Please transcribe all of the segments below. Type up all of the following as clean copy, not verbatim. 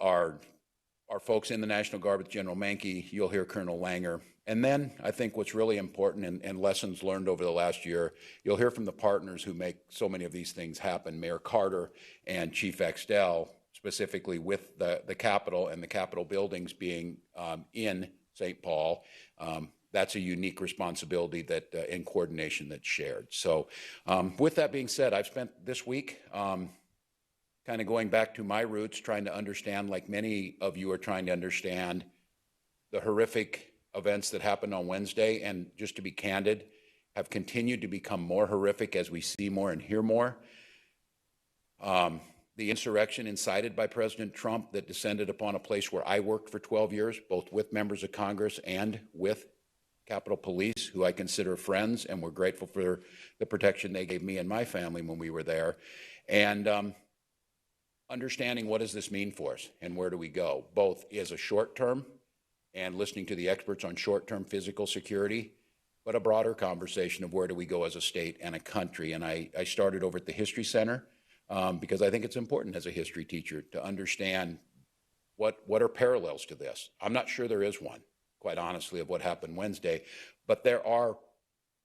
our folks in the National Guard with General Menke. You'll hear Colonel Langer. And then I think what's really important and lessons learned over the last year, you'll hear from the partners who make so many of these things happen, Mayor Carter and Chief Extell, specifically with the Capitol and the Capitol buildings being in St. Paul. That's a unique responsibility that in coordination that's shared. So with that being said, I've spent this week kind of going back to my roots, trying to understand, like many of you are trying to understand, the horrific events that happened on Wednesday, and just to be candid, have continued to become more horrific as we see more and hear more. The insurrection incited by President Trump that descended upon a place where I worked for 12 years, both with members of Congress and with Capitol Police, who I consider friends, and we're grateful for the protection they gave me and my family when we were there. And understanding what does this mean for us and where do we go, both as a short term and listening to the experts on short-term physical security, but a broader conversation of where do we go as a state and a country. And I started over at the History Center because I think it's important as a history teacher to understand what are parallels to this. I'm not sure there is one, quite honestly, of what happened Wednesday, but there are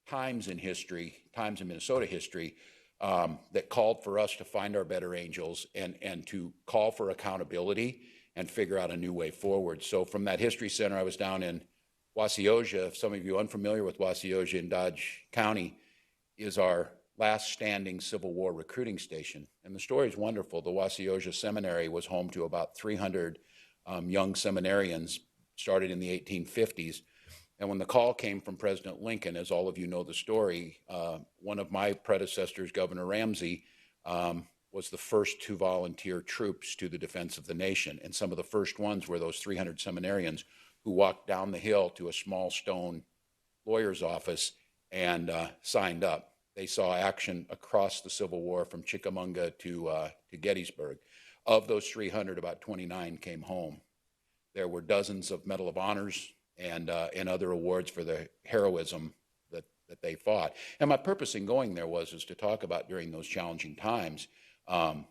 times in history, times in Minnesota history, that called for us to find our better angels and to call for accountability and figure out a new way forward. So from that History Center, I was down in Wasiosia. If some of you are unfamiliar with Wasiosia in Dodge County, is our last standing Civil War recruiting station. And the story is wonderful. The Wasiosia Seminary was home to about 300 young seminarians, started in the 1850s. And when the call came from President Lincoln, as all of you know the story, one of my predecessors, Governor Ramsey, was the first to volunteer troops to the defense of the nation. And some of the first ones were those 300 seminarians who walked down the hill to a small stone lawyer's office and signed up. They saw action across the Civil War from Chickamauga to Gettysburg. Of those 300, about 29 came home. There were dozens of Medal of Honors and other awards for the heroism that they fought. And my purpose in going there was to talk about, during those challenging times, how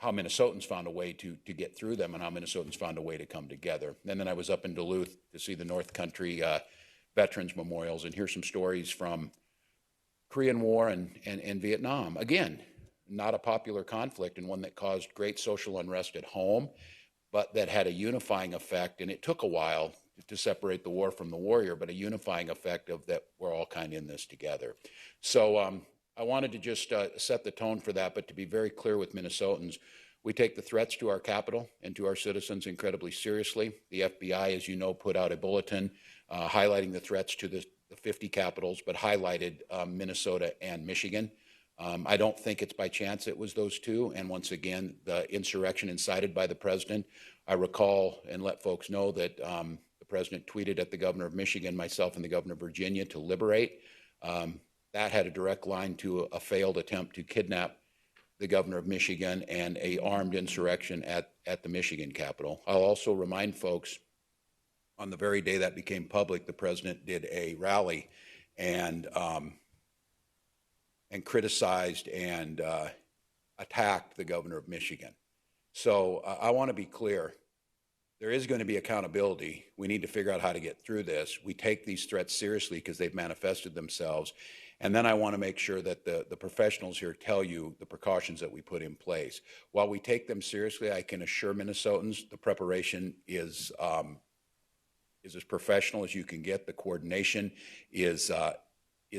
Minnesotans found a way to get through them and how Minnesotans found a way to come together. And then I was up in Duluth to see the North Country Veterans Memorials and hear some stories from Korean War and Vietnam. Again, not a popular conflict and one that caused great social unrest at home, but that had a unifying effect. And it took a while to separate the war from the warrior, but a unifying effect of that we're all kind of in this together. So I wanted to just set the tone for that, but to be very clear with Minnesotans, we take the threats to our capital and to our citizens incredibly seriously. The FBI, as you know, put out a bulletin highlighting the threats to the 50 capitals, but highlighted Minnesota and Michigan. I don't think it's by chance it was those two. And once again, the insurrection incited by the president. I recall and let folks know that the president tweeted at the governor of Michigan, myself, and the governor of Virginia to liberate. That had a direct line to a failed attempt to kidnap the governor of Michigan and an armed insurrection at the Michigan Capitol. I'll also remind folks, on the very day that became public, the president did a rally and criticized and attacked the governor of Michigan. So I want to be clear. There is going to be accountability. We need to figure out how to get through this. We take these threats seriously because they've manifested themselves. And then I want to make sure that the professionals here tell you the precautions that we put in place. While we take them seriously, I can assure Minnesotans the preparation is as professional as you can get. The coordination is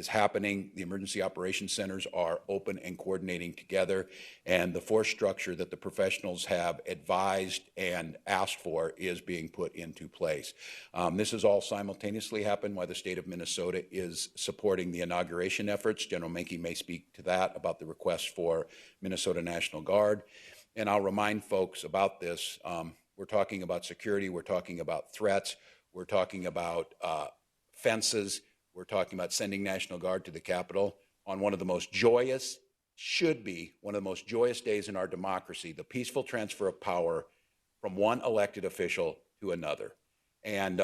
happening. The emergency operations centers are open and coordinating together, and the force structure that the professionals have advised and asked for is being put into place. This has all simultaneously happened while the state of Minnesota is supporting the inauguration efforts. General Menke may speak to that, about the request for Minnesota National Guard. And I'll remind folks about this. We're talking about security. We're talking about threats. We're talking about fences. We're talking about sending National Guard to the Capitol on one of the most joyous, should be one of the most joyous days in our democracy, the peaceful transfer of power from one elected official to another. And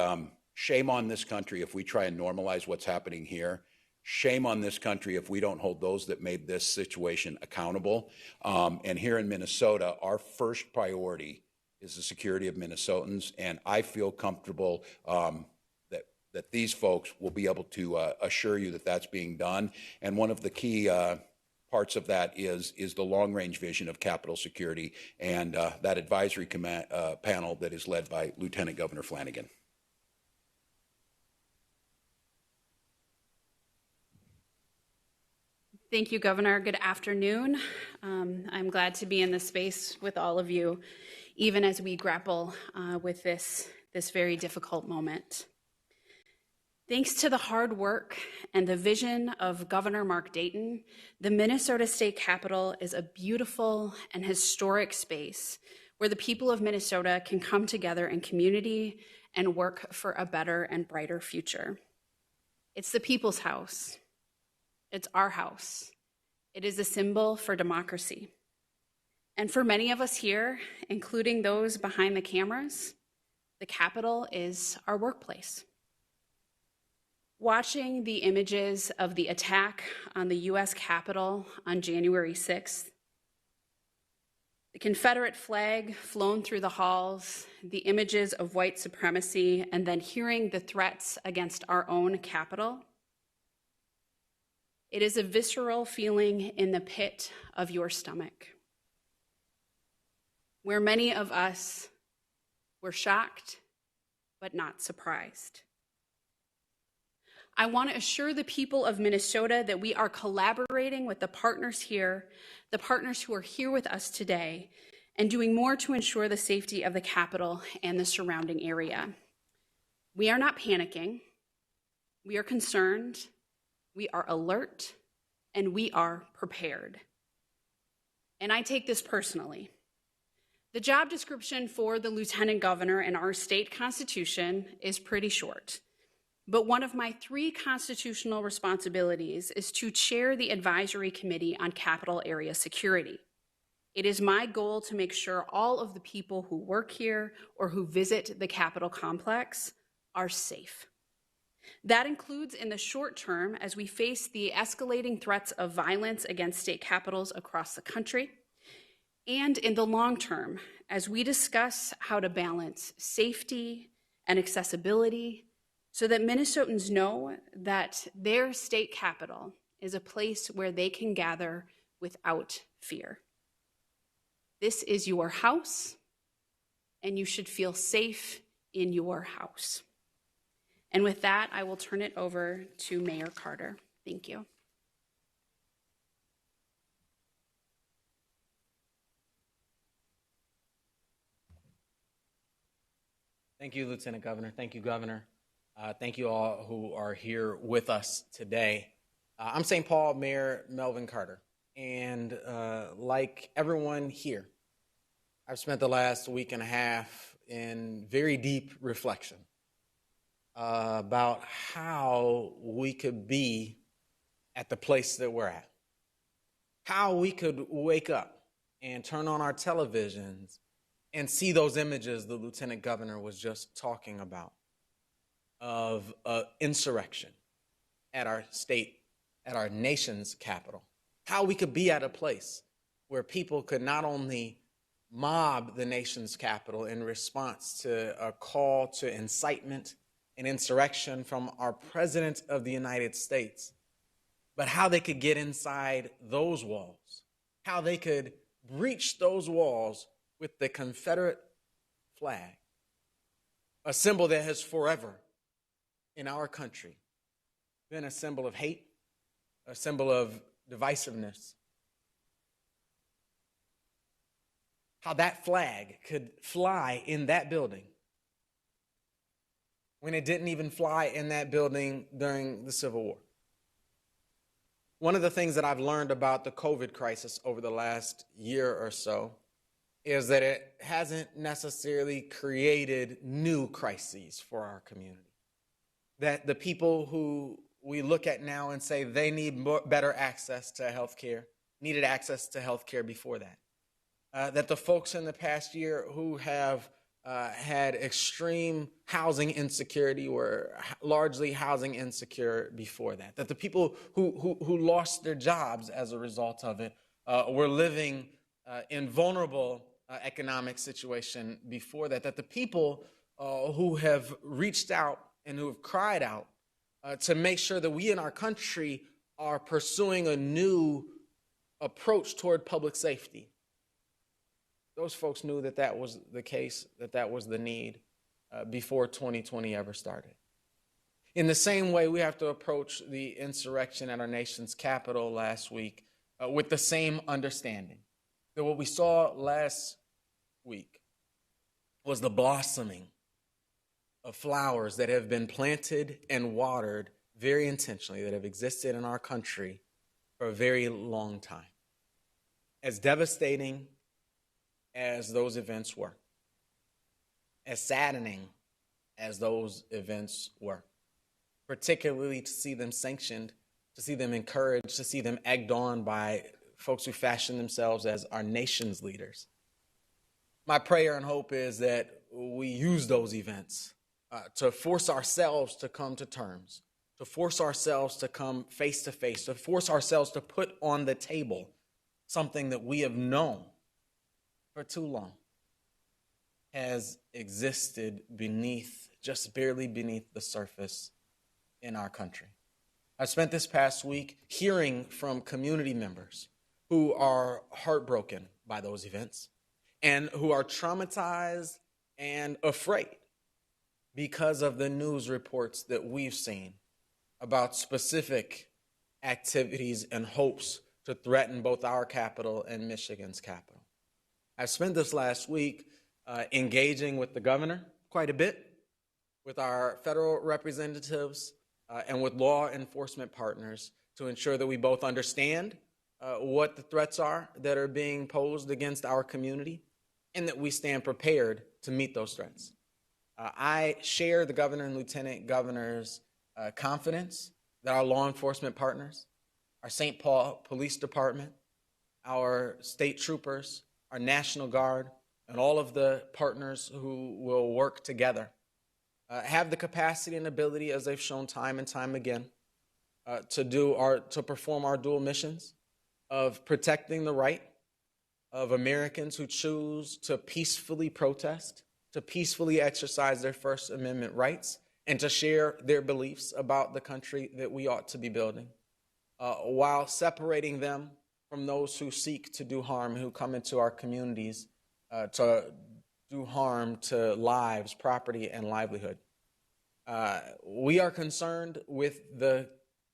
shame on this country if we try and normalize what's happening here Shame on this country if we don't hold those that made this situation accountable. And here in Minnesota, our first priority is the security of Minnesotans, and I feel comfortable that these folks will be able to assure you that that's being done. And one of the key parts of that is the long-range vision of Capitol security and that advisory panel that is led by Lieutenant Governor Flanagan. Thank you, Governor. Good afternoon. I'm glad to be in this space with all of you, even as we grapple with this very difficult moment. Thanks to the hard work and the vision of Governor Mark Dayton, the Minnesota State Capitol is a beautiful and historic space where the people of Minnesota can come together in community and work for a better and brighter future. It's the people's house. It's our house. It is a symbol for democracy. And for many of us here, including those behind the cameras, the Capitol is our workplace. Watching the images of the attack on the U.S. Capitol on January 6th, the Confederate flag flown through the halls, the images of white supremacy, and then hearing the threats against our own Capitol, it is a visceral feeling in the pit of your stomach, where many of us were shocked but not surprised. I want to assure the people of Minnesota that we are collaborating with the partners here, the partners who are here with us today, and doing more to ensure the safety of the Capitol and the surrounding area. We are not panicking. We are concerned. We are alert, and we are prepared. And I take this personally. The job description for the Lieutenant Governor in our state constitution is pretty short, but one of my 3 constitutional responsibilities is to chair the Advisory Committee on Capitol Area Security. It is my goal to make sure all of the people who work here or who visit the Capitol complex are safe. That includes in the short term as we face the escalating threats of violence against state capitals across the country, and in the long term as we discuss how to balance safety and accessibility so that Minnesotans know that their state capitol is a place where they can gather without fear. This is your house, and you should feel safe in your house. And with that, I will turn it over to Mayor Carter. Thank you. Thank you, Lieutenant Governor. Thank you, Governor. Thank you all who are here with us today. I'm St. Paul Mayor Melvin Carter, and like everyone here, I've spent the last week and a half in very deep reflection about how we could be at the place that we're at, how we could wake up and turn on our televisions and see those images the Lieutenant Governor was just talking about of insurrection at our state, at our nation's capital, how we could be at a place where people could not only mob the nation's capital in response to a call to incitement and insurrection from our President of the United States, but how they could get inside those walls, how they could breach those walls with the Confederate flag, a symbol that has forever in our country been a symbol of hate, a symbol of divisiveness. How that flag could fly in that building when it didn't even fly in that building during the Civil War. One of the things that I've learned about the COVID crisis over the last year or so is that it hasn't necessarily created new crises for our community. That the people who we look at now and say they need better access to health care, needed access to health care before that. That the folks in the past year who have had extreme housing insecurity, were largely housing insecure before that. That the people who lost their jobs as a result of it were living in vulnerable economic situation before that. That the people who have reached out and who have cried out to make sure that we in our country are pursuing a new approach toward public safety. Those folks knew that that was the case, that that was the need before 2020 ever started. In the same way, we have to approach the insurrection at our nation's capital last week with the same understanding. That what we saw last week was the blossoming of flowers that have been planted and watered very intentionally, that have existed in our country for a very long time. As devastating as those events were, as saddening as those events were, particularly to see them sanctioned, to see them encouraged, to see them egged on by folks who fashion themselves as our nation's leaders. My prayer and hope is that we use those events to force ourselves to come to terms, to force ourselves to come face to face, to force ourselves to put on the table something that we have known for too long has existed beneath, just barely beneath the surface in our country. I spent this past week hearing from community members who are heartbroken by those events and who are traumatized and afraid because of the news reports that we've seen about specific activities and hopes to threaten both our capital and Michigan's capital. I spent this last week engaging with the governor quite a bit, with our federal representatives, and with law enforcement partners to ensure that we both understand what the threats are that are being posed against our community and that we stand prepared to meet those threats. I share the governor and lieutenant governor's confidence that our law enforcement partners, our St. Paul Police Department, our state troopers, our National Guard, and all of the partners who will work together have the capacity and ability, as they've shown time and time again, to perform our dual missions of protecting the right of Americans who choose to peacefully protest, to peacefully exercise their First Amendment rights, and to share their beliefs about the country that we ought to be building, while separating them from those who seek to do harm, who come into our communities to do harm to lives, property, and livelihood. We are concerned with the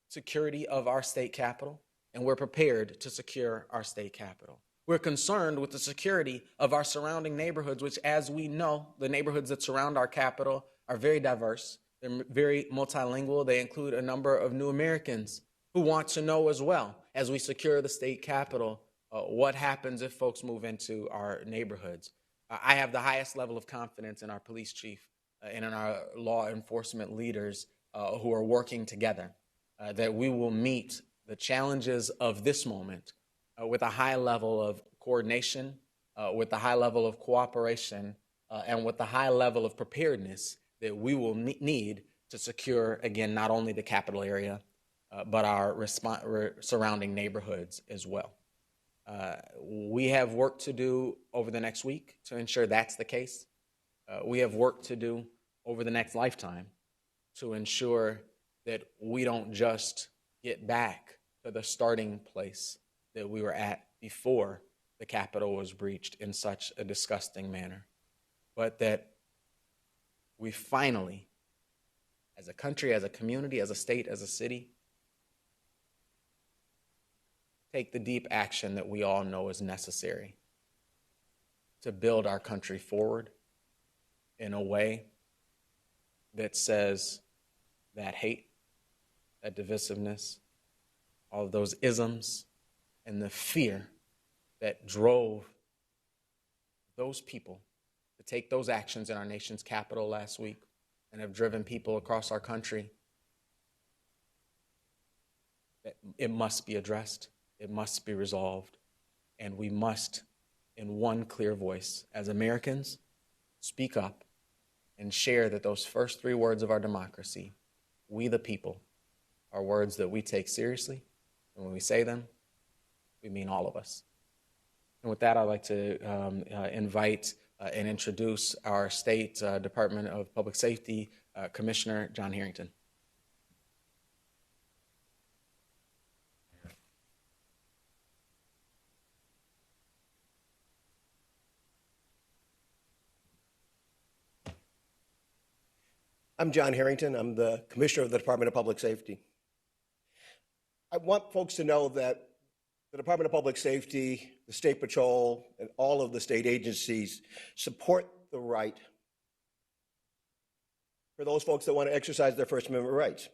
security of our state capitol, and we're prepared to secure our state capitol. We're concerned with the security of our surrounding neighborhoods, which, as we know, the neighborhoods that surround our capital are very diverse. They're very multilingual. They include a number of new Americans who want to know as well, as we secure the state capitol, what happens if folks move into our neighborhoods. I have the highest level of confidence in our police chief and in our law enforcement leaders who are working together, that we will meet the challenges of this moment with a high level of coordination, with a high level of cooperation, and with a high level of preparedness that we will need to secure, again, not only the capital area, but our surrounding neighborhoods as well. We have work to do over the next week to ensure that's the case. We have work to do over the next lifetime to ensure that we don't just get back to the starting place that we were at before the Capitol was breached in such a disgusting manner, but that we finally, as a country, as a community, as a state, as a city, take the deep action that we all know is necessary to build our country forward in a way that says that hate, that divisiveness, all of those isms, and the fear that drove those people to take those actions in our nation's capital last week and have driven people across our country, that it must be addressed, it must be resolved, and we must, in one clear voice, as Americans, speak up and share that those first three words of our democracy, we the people, are words that we take seriously. And when we say them, we mean all of us. And with that, I'd like to invite and introduce our State Department of Public Safety Commissioner, John Harrington. I'm John Harrington. I'm the Commissioner of the Department of Public Safety. I want folks to know that the Department of Public Safety, the State Patrol, and all of the state agencies support the right for those folks that want to exercise their First Amendment rights.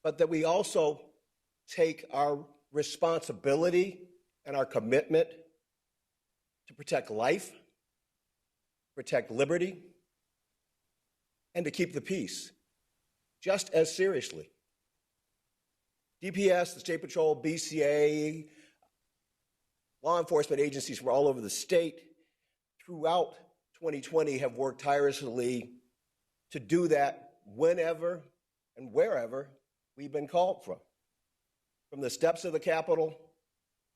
But that we also take our responsibility and our commitment to protect life, protect liberty, and to keep the peace just as seriously. DPS, the State Patrol, BCA, law enforcement agencies from all over the state throughout 2020 have worked tirelessly to do that whenever and wherever we've been called from. From the steps of the Capitol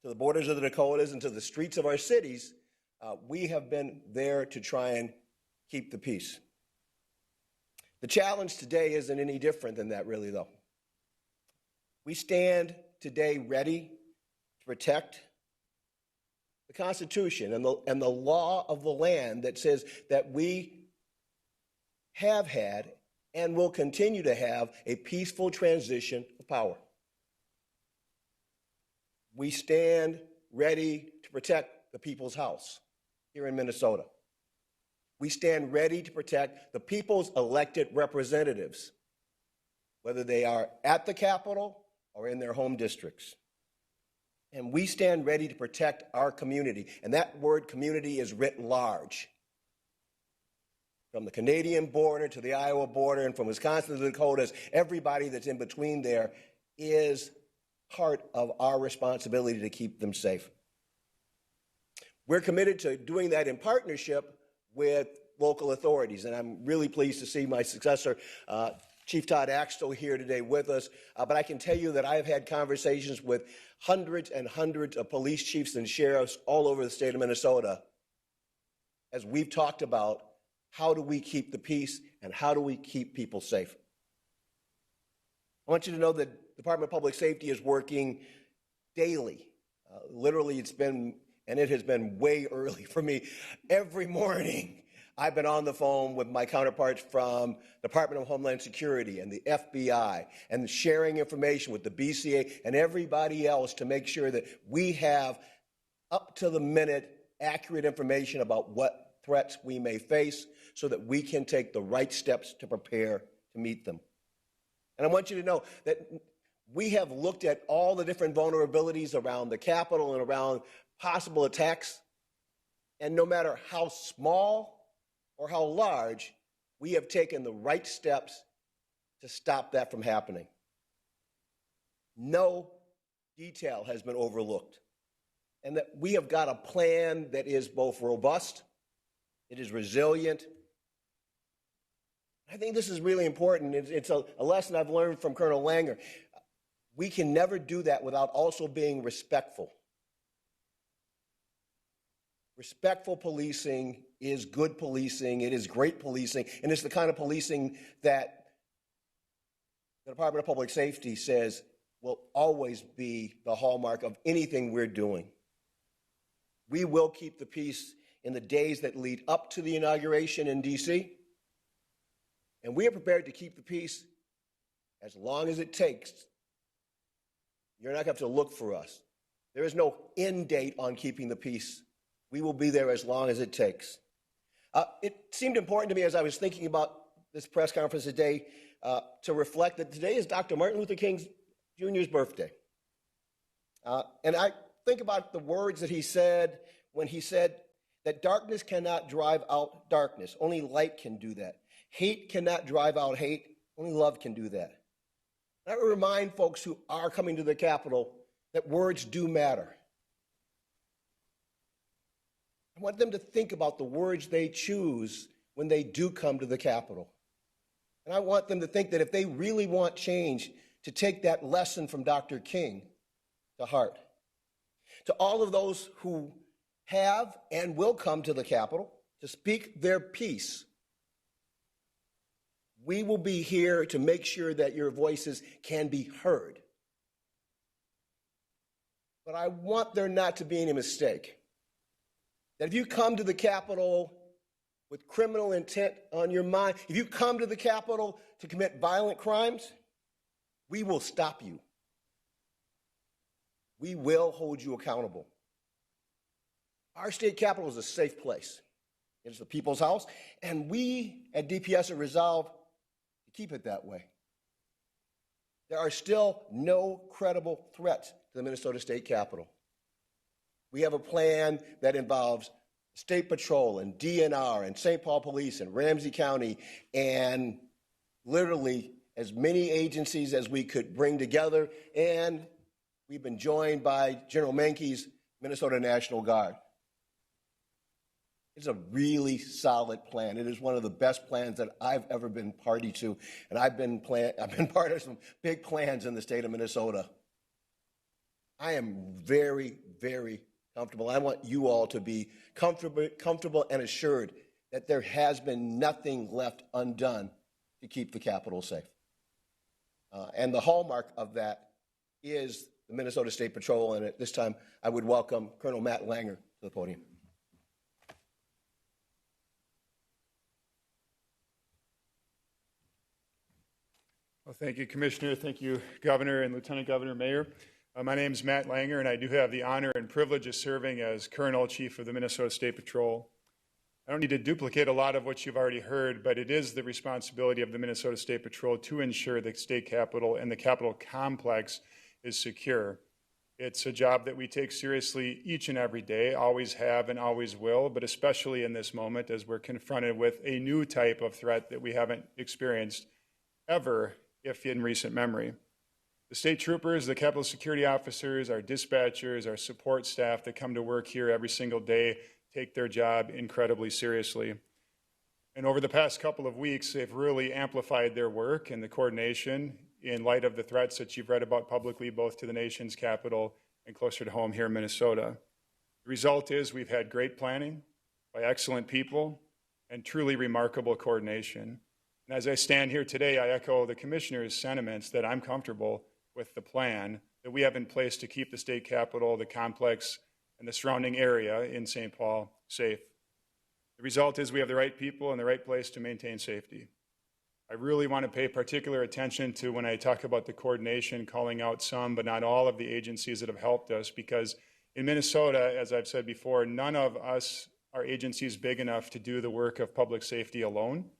to the borders of the Dakotas and to the streets of our cities, we have been there to try and keep the peace. The challenge today isn't any different than that, really, though. We stand today ready to protect the Constitution and the law of the land that says that we have had and will continue to have a peaceful transition of power. We stand ready to protect the people's house here in Minnesota. We stand ready to protect the people's elected representatives, whether they are at the Capitol or in their home districts. And we stand ready to protect our community. And that word community is writ large. From the Canadian border to the Iowa border and from Wisconsin to the Dakotas, everybody that's in between there is part of our responsibility to keep them safe. We're committed to doing that in partnership with local authorities, and I'm really pleased to see my successor, Chief Todd Axtell, here today with us. But I can tell you that I've had conversations with hundreds and hundreds of police chiefs and sheriffs all over the state of Minnesota as we've talked about how do we keep the peace and how do we keep people safe. I want you to know that the Department of Public Safety is working daily. Literally, it has been way early for me. Every morning, I've been on the phone with my counterparts from the Department of Homeland Security and the FBI and sharing information with the BCA and everybody else to make sure that we have up-to-the-minute accurate information about what threats we may face so that we can take the right steps to prepare to meet them. And I want you to know that we have looked at all the different vulnerabilities around the Capitol and around possible attacks, and no matter how small or how large, we have taken the right steps to stop that from happening. No detail has been overlooked, and that we have got a plan that is both robust, it is resilient. I think this is really important. It's a lesson I've learned from Colonel Langer. We can never do that without also being respectful. Respectful policing is good policing, it is great policing, and it's the kind of policing that the Department of Public Safety says will always be the hallmark of anything we're doing. We will keep the peace in the days that lead up to the inauguration in D.C., and we are prepared to keep the peace as long as it takes. You're not going to have to look for us. There is no end date on keeping the peace. We will be there as long as it takes. It seemed important to me as I was thinking about this press conference today to reflect that today is Dr. Martin Luther King Jr.'s birthday. And I think about the words that he said when he said that darkness cannot drive out darkness. Only light can do that. Hate cannot drive out hate. Only love can do that. I would remind folks who are coming to the Capitol that words do matter. I I want them to think about the words they choose when they do come to the Capitol. And I want them to think that if they really want change, to take that lesson from Dr. King to heart. To all of those who have and will come to the Capitol to speak their piece, we will be here to make sure that your voices can be heard. But I want there not to be any mistake that if you come to the Capitol with criminal intent on your mind, if you come to the Capitol to commit violent crimes, we will stop you. We will hold you accountable. Our state capitol is a safe place. It is the people's house, and we at DPS are resolved to keep it that way. There are still no credible threats to the Minnesota State Capitol. We have a plan that involves State Patrol and DNR and St. Paul Police and Ramsey County and literally as many agencies as we could bring together. And we've been joined by General Menke's Minnesota National Guard. It's a really solid plan. It is one of the best plans that I've ever been party to. And I've been part of some big plans in the state of Minnesota. I am very, very comfortable. I want you all to be comfortable and assured that there has been nothing left undone to keep the Capitol safe. And the hallmark of that is the Minnesota State Patrol. And at this time, I would welcome Colonel Matt Langer to the podium. Well, thank you, Commissioner. Thank you, Governor and Lieutenant Governor, Mayor. My name is Matt Langer, and I do have the honor and privilege of serving as Colonel Chief of the Minnesota State Patrol. I don't need to duplicate a lot of what you've already heard, but it is the responsibility of the Minnesota State Patrol to ensure the state capitol and the Capitol complex is secure. It's a job that we take seriously each and every day, always have and always will, but especially in this moment as we're confronted with a new type of threat that we haven't experienced ever, if in recent memory. The state troopers, the Capitol security officers, our dispatchers, our support staff that come to work here every single day take their job incredibly seriously. And over the past couple of weeks, they've really amplified their work and the coordination in light of the threats that you've read about publicly, both to the nation's capital and closer to home here in Minnesota. The result is we've had great planning by excellent people and truly remarkable coordination. And as I stand here today, I echo the Commissioner's sentiments that I'm comfortable with the plan that we have in place to keep the state capitol, the complex, and the surrounding area in St. Paul safe. The result is we have the right people in the right place to maintain safety. I really want to pay particular attention to when I talk about the coordination, calling out some, but not all of the agencies that have helped us, because in Minnesota, as I've said before, none of us are agencies big enough to do the work of public safety alone.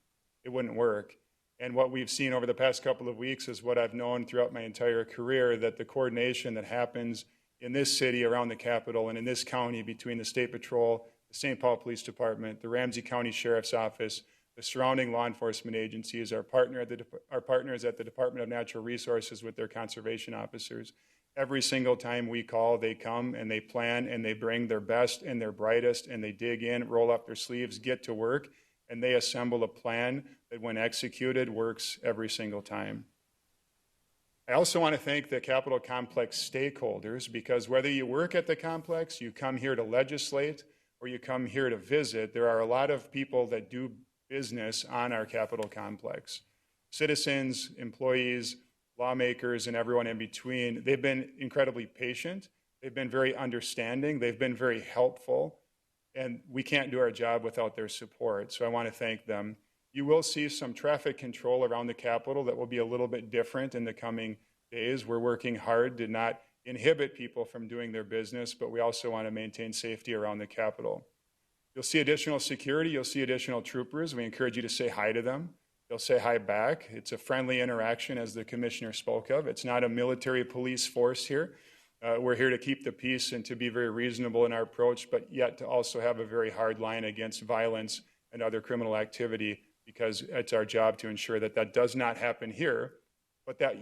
It wouldn't work. And what we've seen over the past couple of weeks is what I've known throughout my entire career, that the coordination that happens in this city around the Capitol and in this county between the State Patrol, the St. Paul Police Department, the Ramsey County Sheriff's Office, the surrounding law enforcement agencies, our partners at the Department of Natural Resources with their conservation officers. Every single time we call, they come and they plan and they bring their best and their brightest and they dig in, roll up their sleeves, get to work, and they assemble a plan that when executed works every single time. I also want to thank the Capitol Complex stakeholders, because whether you work at the complex, you come here to legislate, or you come here to visit, there are a lot of people that do business on our Capitol Complex. Citizens, employees, lawmakers, and everyone in between. They've been incredibly patient. They've been very understanding. They've been very helpful. And we can't do our job without their support, so I want to thank them. You will see some traffic control around the Capitol that will be a little bit different in the coming days. We're working hard to not inhibit people from doing their business, but we also want to maintain safety around the Capitol. You'll see additional security. You'll see additional troopers. We encourage you to say hi to them. They'll say hi back. It's a friendly interaction, as the Commissioner spoke of. It's not a military police force here. We're here to keep the peace and to be very reasonable in our approach, but yet to also have a very hard line against violence and other criminal activity, because it's our job to ensure that that does not happen here, but that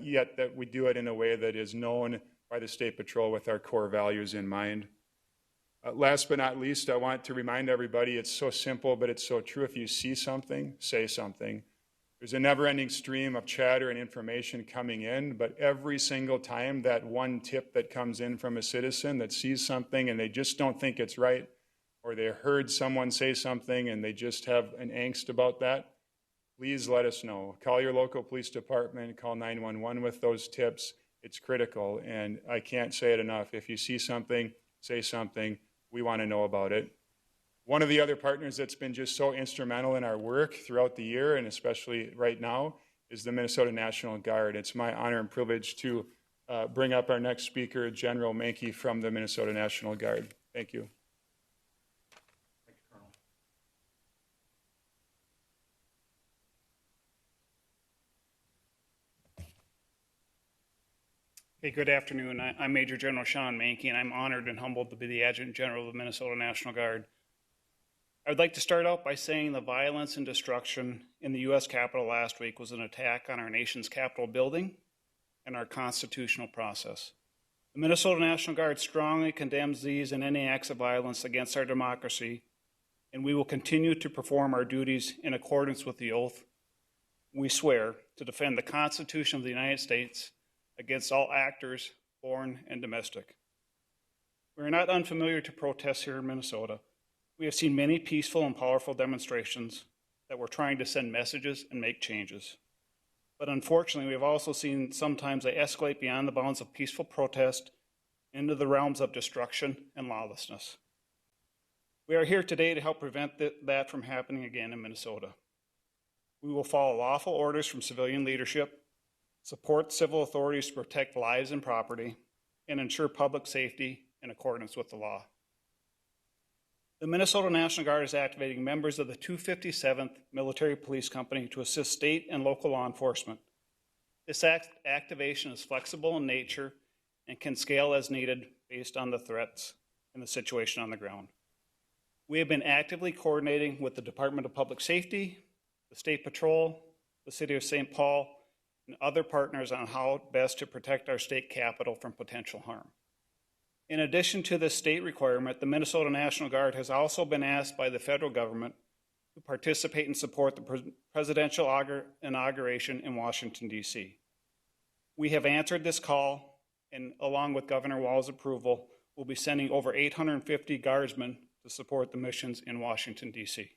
we do it in a way that is known by the State Patrol with our core values in mind. Last but not least, I want to remind everybody, it's so simple, but it's so true. If you see something, say something. There's a never-ending stream of chatter and information coming in, but every single time that one tip that comes in from a citizen that sees something and they just don't think it's right, or they heard someone say something and they just have an angst about that, please let us know. Call your local police department, call 911 with those tips. It's critical, and I can't say it enough. If you see something, say something. We want to know about it. One of the other partners that's been just so instrumental in our work throughout the year, and especially right now, is the Minnesota National Guard. It's my honor and privilege to bring up our next speaker, General Menke from the Minnesota National Guard. Thank you. Hey, good afternoon. I'm Major General Sean Menke, and I'm honored and humbled to be the Adjutant General of the Minnesota National Guard. I would like to start out by saying the violence and destruction in the U.S. Capitol last week was an attack on our nation's Capitol building and our constitutional process. The Minnesota National Guard strongly condemns these and any acts of violence against our democracy, and we will continue to perform our duties in accordance with the oath we swear to defend the Constitution of the United States against all actors, foreign and domestic. We are not unfamiliar to protests here in Minnesota. We have seen many peaceful and powerful demonstrations that were trying to send messages and make changes. But unfortunately, we have also seen sometimes they escalate beyond the bounds of peaceful protest into the realms of destruction and lawlessness. We are here today to help prevent that from happening again in Minnesota. We will follow lawful orders from civilian leadership, support civil authorities to protect lives and property, and ensure public safety in accordance with the law. The Minnesota National Guard is activating members of the 257th Military Police Company to assist state and local law enforcement. This activation is flexible in nature and can scale as needed based on the threats and the situation on the ground. We have been actively coordinating with the Department of Public Safety, the State Patrol, the City of St. Paul, and other partners on how best to protect our state capitol from potential harm. In addition to this state requirement, the Minnesota National Guard has also been asked by the federal government to participate and support the presidential inauguration in Washington, D.C. We have answered this call, and along with Governor Walz's approval, we'll be sending over 850 Guardsmen to support the missions in Washington, D.C.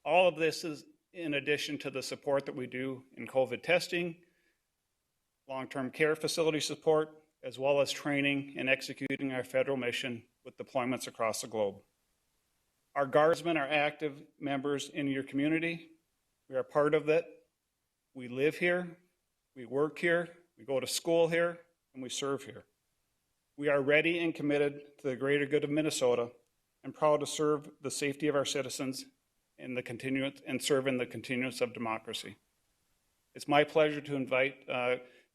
All of this is in addition to the support that we do in COVID testing, long-term care facility support, as well as training and executing our federal mission with deployments across the globe. Our Guardsmen are active members in your community. We are part of it. We live here, we work here, we go to school here, and we serve here. We are ready and committed to the greater good of Minnesota and proud to serve the safety of our citizens and serve in the continuance of democracy. It's my pleasure to invite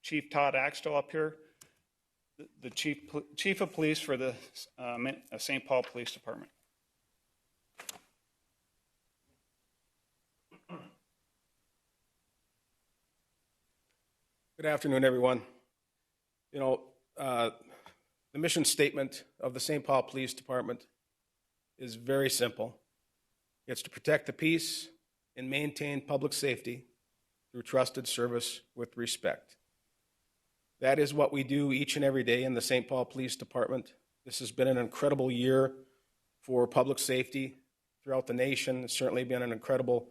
Chief Todd Axtell up here, the Chief of Police for the St. Paul Police Department. Good afternoon, everyone. You know, the mission statement of the St. Paul Police Department is very simple. It's to protect the peace and maintain public safety through trusted service with respect. That is what we do each and every day in the St. Paul Police Department. This has been an incredible year for public safety throughout the nation. It's certainly been an incredible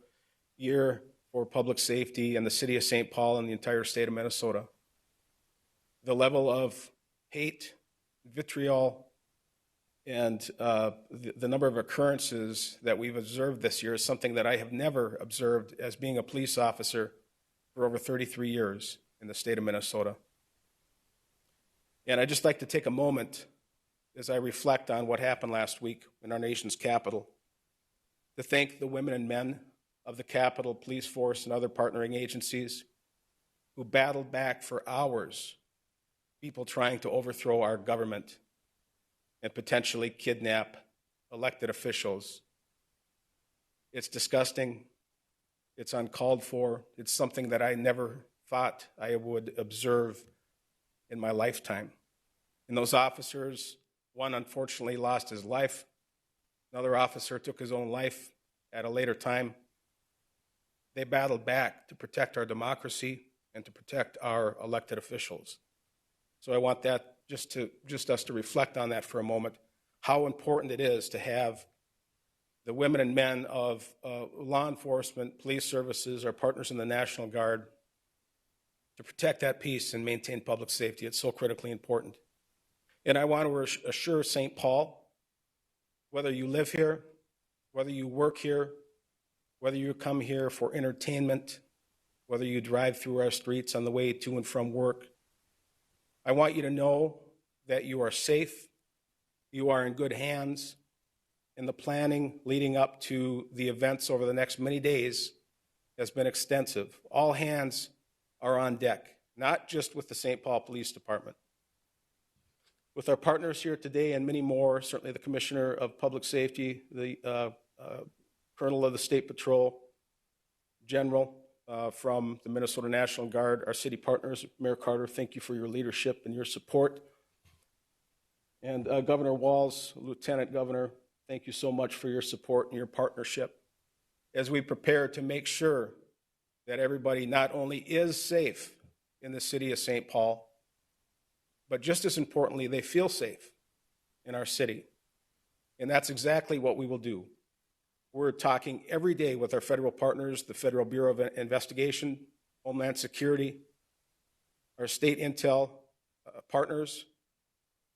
year for public safety in the city of St. Paul and the entire state of Minnesota. The level of hate, vitriol, and the number of occurrences that we've observed this year is something that I have never observed as being a police officer for over 33 years in the state of Minnesota. And I'd just like to take a moment as I reflect on what happened last week in our nation's capital to thank the women and men of the Capitol Police Force and other partnering agencies who battled back for hours people trying to overthrow our government and potentially kidnap elected officials. It's disgusting. It's uncalled for. It's something that I never thought I would observe in my lifetime. And those officers One unfortunately lost his life. Another officer took his own life at a later time. They battled back to protect our democracy and to protect our elected officials. So I want that just us to reflect on that for a moment, how important it is to have the women and men of law enforcement, police services, our partners in the National Guard, to protect that peace and maintain public safety. It's so critically important. And I want to assure St. Paul, whether you live here, whether you work here, whether you come here for entertainment, whether you drive through our streets on the way to and from work, I want you to know that you are safe, you are in good hands, and the planning leading up to the events over the next many days has been extensive. All hands are on deck, not just with the St. Paul Police Department. With our partners here today and many more, certainly the Commissioner of Public Safety, the Colonel of the State Patrol, General from the Minnesota National Guard, our city partners, Mayor Carter, thank you for your leadership and your support. And Governor Walz, Lieutenant Governor, thank you so much for your support and your partnership as we prepare to make sure that everybody not only is safe in the city of St. Paul, but just as importantly, they feel safe in our city. And that's exactly what we will do. We're talking every day with our federal partners, the Federal Bureau of Investigation, Homeland Security, our state intel partners,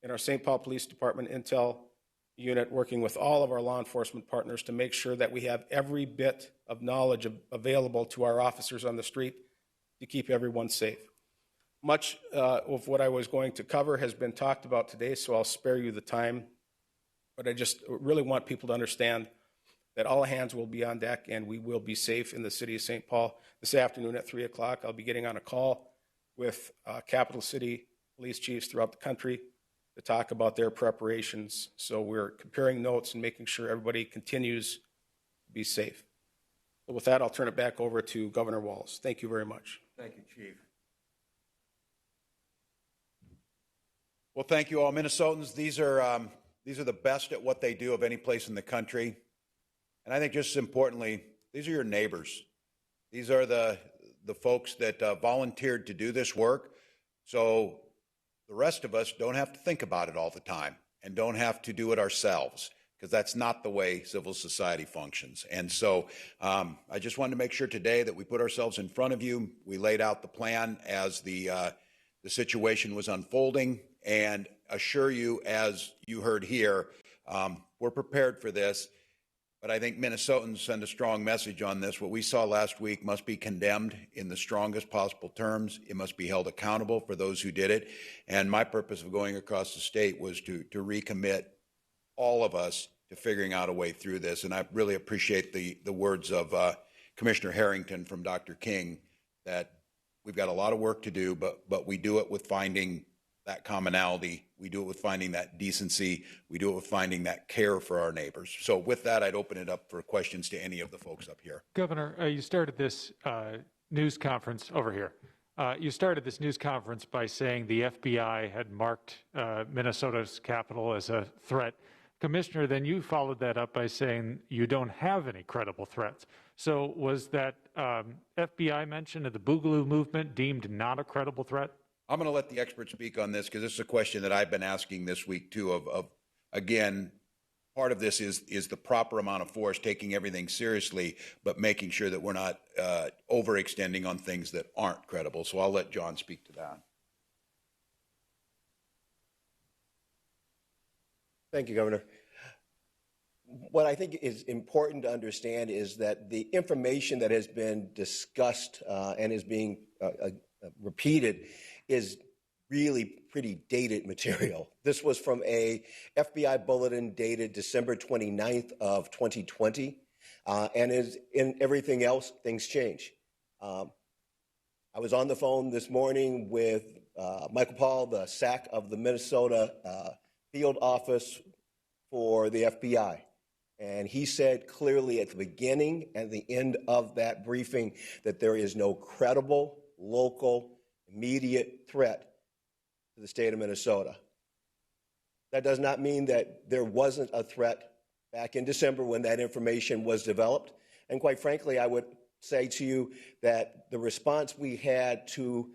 and our St. Paul Police Department intel unit, working with all of our law enforcement partners to make sure that we have every bit of knowledge available to our officers on the street to keep everyone safe. Much of what I was going to cover has been talked about today, so I'll spare you the time. But I just really want people to understand that all hands will be on deck and we will be safe in the city of St. Paul. This afternoon at 3 o'clock, I'll be getting on a call with capital city police chiefs throughout the country to talk about their preparations. So we're comparing notes and making sure everybody continues to be safe. So with that, I'll turn it back over to Governor Walz. Thank you very much. Thank you, Chief. Well, thank you all. Minnesotans, these are the best at what they do of any place in the country. And I think just as importantly, these are your neighbors. These are the folks that volunteered to do this work. So the rest of us don't have to think about it all the time and don't have to do it ourselves, because that's not the way civil society functions. And so I just wanted to make sure today that we put ourselves in front of you. We laid out the plan as the situation was unfolding, and assure you, as you heard here, we're prepared for this. But I think Minnesotans send a strong message on this. What we saw last week must be condemned in the strongest possible terms. It must be held accountable for those who did it. And my purpose of going across the state was to recommit all of us to figuring out a way through this. And I really appreciate the words of Commissioner Harrington from Dr. King, that we've got a lot of work to do, but we do it with finding that commonality. We do it with finding that decency. We do it with finding that care for our neighbors. So with that, I'd open it up for questions to any of the folks up here. Governor, you started this news conference over here. You started this news conference by saying the FBI had marked Minnesota's capital as a threat. Commissioner, then you followed that up by saying you don't have any credible threats. So was that FBI mention of the Boogaloo movement deemed not a credible threat? I'm going to let the experts speak on this, because this is a question that I've been asking this week too, of again, part of this is the proper amount of force, taking everything seriously, but making sure that we're not overextending on things that aren't credible. So I'll let John speak to that. Thank you, Governor. What I think is important to understand is that the information that has been discussed and is being repeated is really pretty dated material. This was from a FBI bulletin dated December 29th of 2020, and is in everything else, things change. I was on the phone this morning with Michael Paul, the SAC of the Minnesota field office for the FBI. And he said clearly at the beginning and the end of that briefing that there is no credible, local, immediate threat to the state of Minnesota. That does not mean that there wasn't a threat back in December when that information was developed. And quite frankly, I would say to you that the response we had to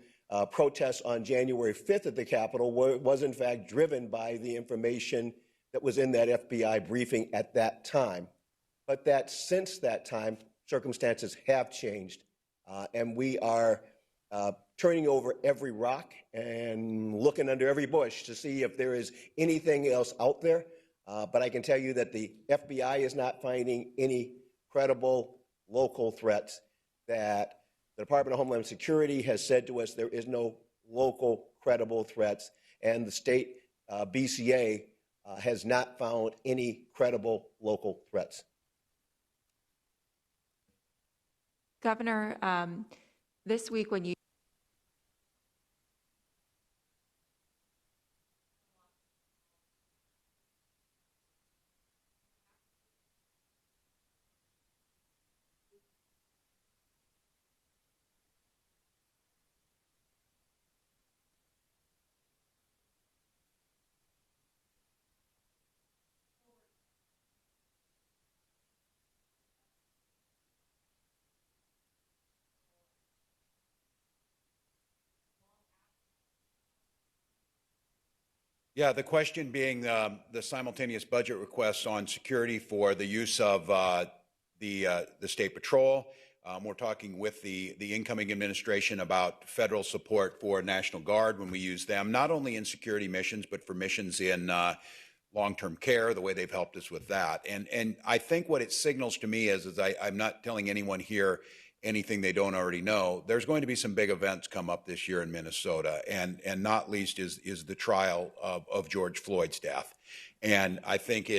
protests on January 5th at the Capitol was in fact driven by the information that was in that FBI briefing at that time. But that since that time, circumstances have changed, and we are turning over every rock and looking under every bush to see if there is anything else out there. But I can tell you that the FBI is not finding any credible local threats, that the Department of Homeland Security has said to us there is no local credible threats, and the state BCA has not found any credible local threats. Governor, this week when you Yeah, the question being the simultaneous budget requests on security for the use of the State Patrol. We're talking with the incoming administration about federal support for National Guard when we use them, not only in security missions, but for missions in long-term care, the way they've helped us with that. And I think what it signals to me is I'm not telling anyone here anything they don't already know. There's going to be some big events come up this year in Minnesota, and not least is the trial of George Floyd's death. And I think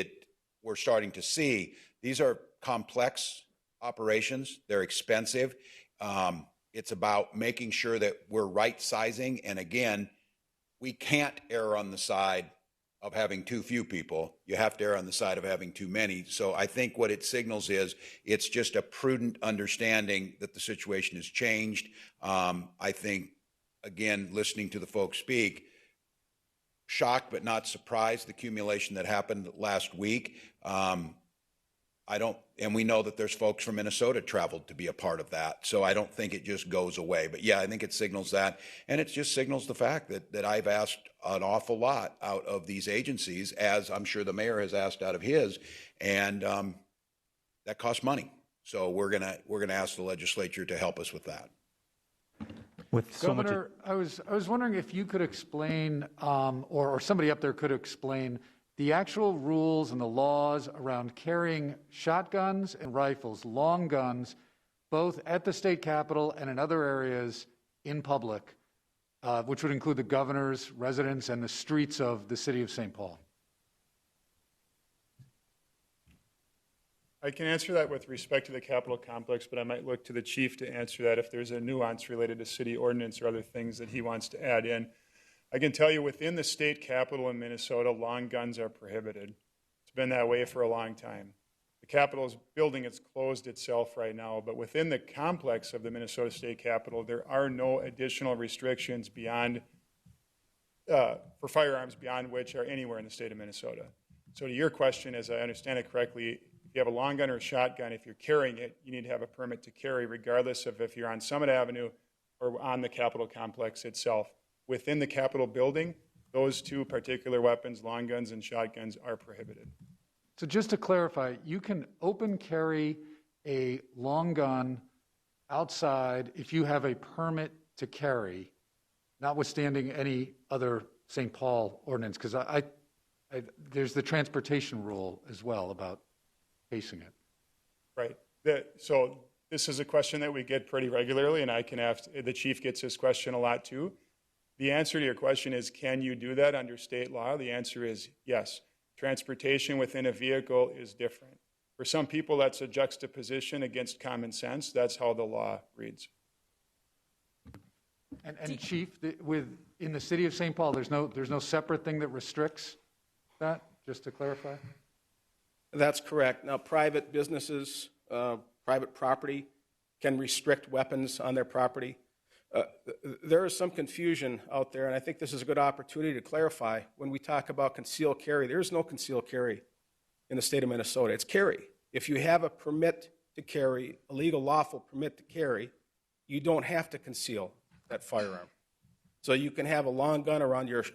we're starting to see these are complex operations. They're expensive. It's about making sure that we're right sizing. And again, we can't err on the side of having too few people. You have to err on the side of having too many. So I think what it signals is it's just a prudent understanding that the situation has changed. I think, again, listening to the folks speak, shocked but not surprised, the accumulation that happened last week. And we know that there's folks from Minnesota traveled to be a part of that. So I don't think it just goes away. But yeah, I think it signals that. And it just signals the fact that I've asked an awful lot out of these agencies, as I'm sure the mayor has asked out of his. And that costs money. So we're gonna ask the legislature to help us with that. With so Governor, I was wondering if you could explain, or somebody up there could explain, the actual rules and the laws around carrying shotguns and rifles, long guns, both at the state capitol and in other areas in public, which would include the governor's residence and the streets of the city of St. Paul. I can answer that with respect to the Capitol complex, but I might look to the chief to answer that if there's a nuance related to city ordinance or other things that he wants to add in. I can tell you within the state capitol in Minnesota, long guns are prohibited. It's been that way for a long time. The Capitol's building is closed itself right now, but within the complex of the Minnesota State Capitol, there are no additional restrictions beyond, for firearms beyond which are anywhere in the state of Minnesota. So to your question, as I understand it correctly, if you have a long gun or a shotgun, if you're carrying it, you need to have a permit to carry, regardless of if you're on Summit Avenue or on the Capitol complex itself. Within the Capitol building, those two particular weapons, long guns and shotguns, are prohibited. So just to clarify, you can open carry a long gun outside if you have a permit to carry, notwithstanding any other St. Paul ordinance, because there's the transportation rule as well about pacing it. Right. So this is a question that we get pretty regularly, and I can ask, the chief gets this question a lot too. The answer to your question is, can you do that under state law? The answer is yes. Transportation within a vehicle is different. For some people, that's a juxtaposition against common sense. That's how the law reads. And Chief, in the city of St. Paul, there's no separate thing that restricts that, just to clarify? That's correct. Now, private businesses, private property can restrict weapons on their property. There is some confusion out there, and I think this is a good opportunity to clarify. When we talk about concealed carry, there is no concealed carry in the state of Minnesota. It's carry. If you have a permit to carry, a legal lawful permit to carry, you don't have to conceal that firearm. So you can have a long gun around your,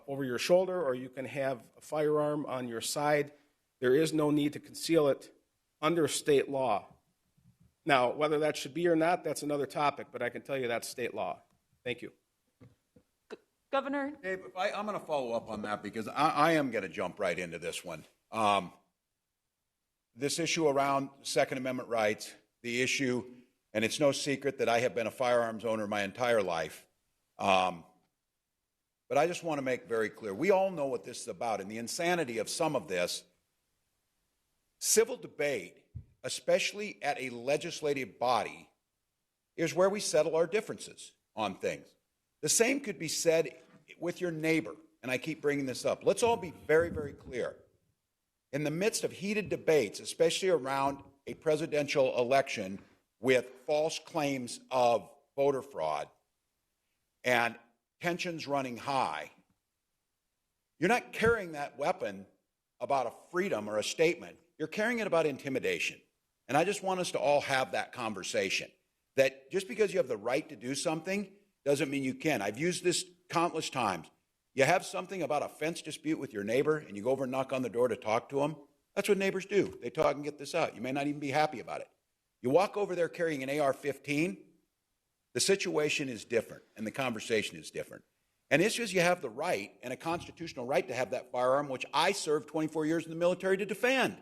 over your shoulder, or you can have a firearm on your side. There is no need to conceal it under state law. Now, whether that should be or not, that's another topic, but I can tell you that's state law. Thank you. Governor? Dave, I'm going to follow up on that because I am going to jump right into this one. This issue around Second Amendment rights, the issue, and it's no secret that I have been a firearms owner my entire life. But I just want to make very clear, we all know what this is about, and the insanity of some of this. Civil debate, especially at a legislative body, is where we settle our differences on things. The same could be said with your neighbor, and I keep bringing this up. Let's all be very, very clear. In the midst of heated debates, especially around a presidential election with false claims of voter fraud and tensions running high, you're not carrying that weapon about a freedom or a statement. You're carrying it about intimidation. And I just want us to all have that conversation, that just because you have the right to do something doesn't mean you can. I've used this countless times. You have something about a fence dispute with your neighbor and you go over and knock on the door to talk to them. That's what neighbors do. They talk and get this out. You may not even be happy about it. You walk over there carrying an AR-15, the situation is different and the conversation is different. And it's just you have the right and a constitutional right to have that firearm, which I served 24 years in the military to defend.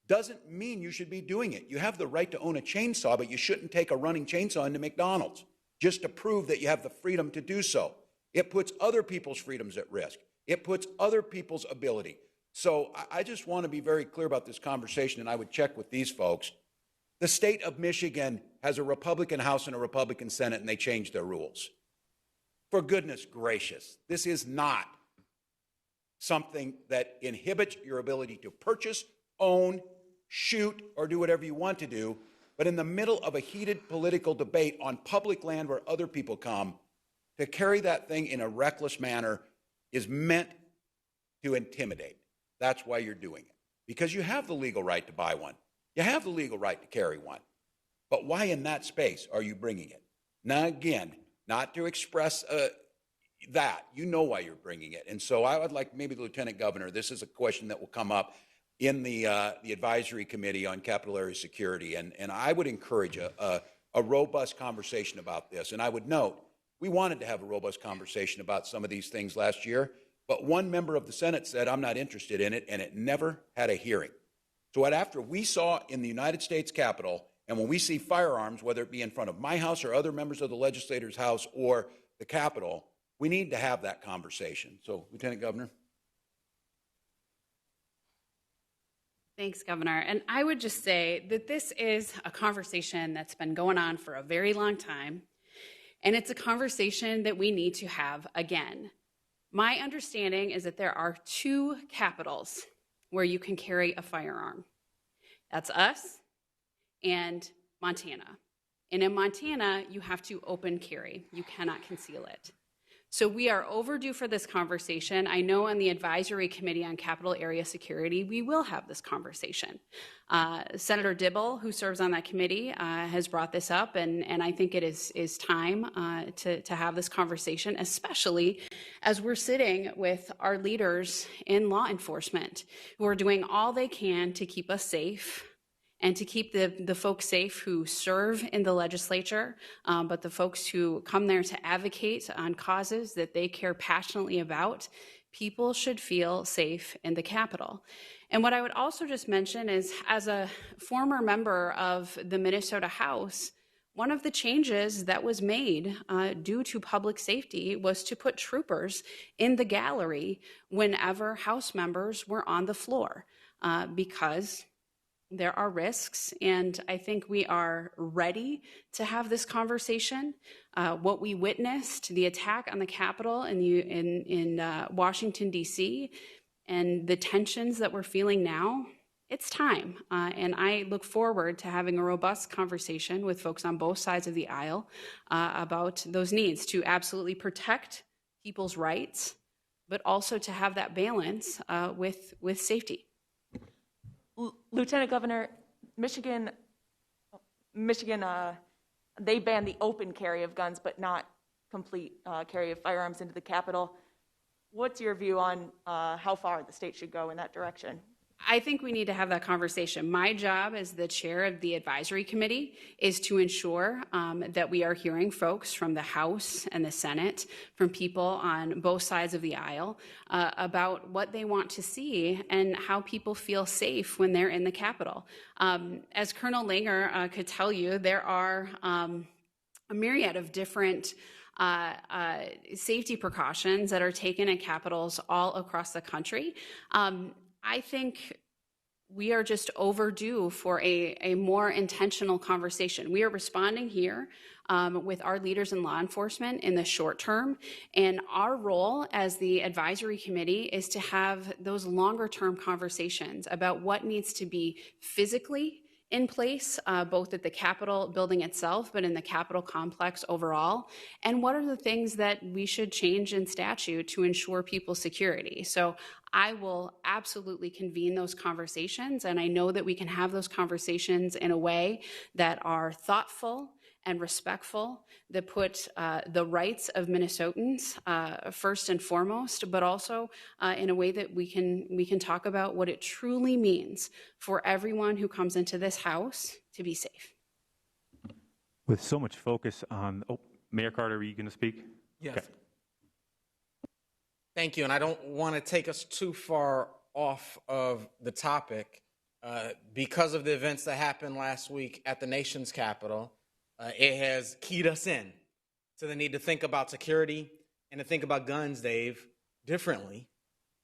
Doesn't mean you should be doing it. You have the right to own a chainsaw, but you shouldn't take a running chainsaw into McDonald's just to prove that you have the freedom to do so. It puts other people's freedoms at risk. It puts other people's ability. So I just want to be very clear about this conversation, and I would check with these folks. The state of Michigan has a Republican House and a Republican Senate, and they changed their rules. For goodness gracious, this is not something that inhibits your ability to purchase, own, shoot, or do whatever you want to do, but in the middle of a heated political debate on public land where other people come, to carry that thing in a reckless manner is meant to intimidate. That's why you're doing it. Because you have the legal right to buy one. You have the legal right to carry one. But why in that space are you bringing it? Now, again, not to express that. You know why you're bringing it. And so I would like maybe the Lieutenant Governor, this is a question that will come up in the advisory committee on Capital Area Security. And I would encourage a robust conversation about this. And I would note, we wanted to have a robust conversation about some of these things last year, but one member of the Senate said, I'm not interested in it, and it never had a hearing. So after we saw in the United States Capitol, and when we see firearms, whether it be in front of my house or other members of the legislator's house or the Capitol, we need to have that conversation. So, Lieutenant Governor. Thanks, Governor. And I would just say that this is a conversation that's been going on for a very long time, and it's a conversation that we need to have again. My understanding is that there are 2 capitals where you can carry a firearm. That's us and Montana. And in Montana, you have to open carry. You cannot conceal it. So we are overdue for this conversation. I know on the Advisory Committee on Capital Area Security, we will have this conversation. Senator Dibble, who serves on that committee, has brought this up, and I think it is time to have this conversation, especially as we're sitting with our leaders in law enforcement who are doing all they can to keep us safe and to keep the folks safe who serve in the legislature, but the folks who come there to advocate on causes that they care passionately about. People should feel safe in the Capitol. And what I would also just mention is, as a former member of the Minnesota House, one of the changes that was made due to public safety was to put troopers in the gallery whenever House members were on the floor, because there are risks, and I think we are ready to have this conversation. What we witnessed, the attack on the Capitol in Washington, D.C., and the tensions that we're feeling now It's time, and I look forward to having a robust conversation with folks on both sides of the aisle about those needs to absolutely protect people's rights, but also to have that balance with safety. Lieutenant Governor, Michigan, they banned the open carry of guns, but not complete carry of firearms into the Capitol. What's your view on how far the state should go in that direction? I think we need to have that conversation. My job as the chair of the advisory committee is to ensure that we are hearing folks from the House and the Senate, from people on both sides of the aisle, about what they want to see and how people feel safe when they're in the Capitol. As Colonel Langer could tell you, there are a myriad of different safety precautions that are taken at capitals all across the country. I think we are just overdue for a more intentional conversation. We are responding here with our leaders in law enforcement in the short term, and our role as the advisory committee is to have those longer term conversations about what needs to be physically in place, both at the Capitol building itself, but in the Capitol complex overall, and what are the things that we should change in statute to ensure people's security. So I will absolutely convene those conversations, and I know that we can have those conversations in a way that are thoughtful and respectful, that put the rights of Minnesotans first and foremost, but also in a way that we can talk about what it truly means for everyone who comes into this house to be safe. With so much focus on, Mayor Carter, are you going to speak? Yes. Okay. Thank you, and I don't want to take us too far off of the topic. Because of the events that happened last week at the nation's capital, it has keyed us in to the need to think about security and to think about guns, Dave, differently,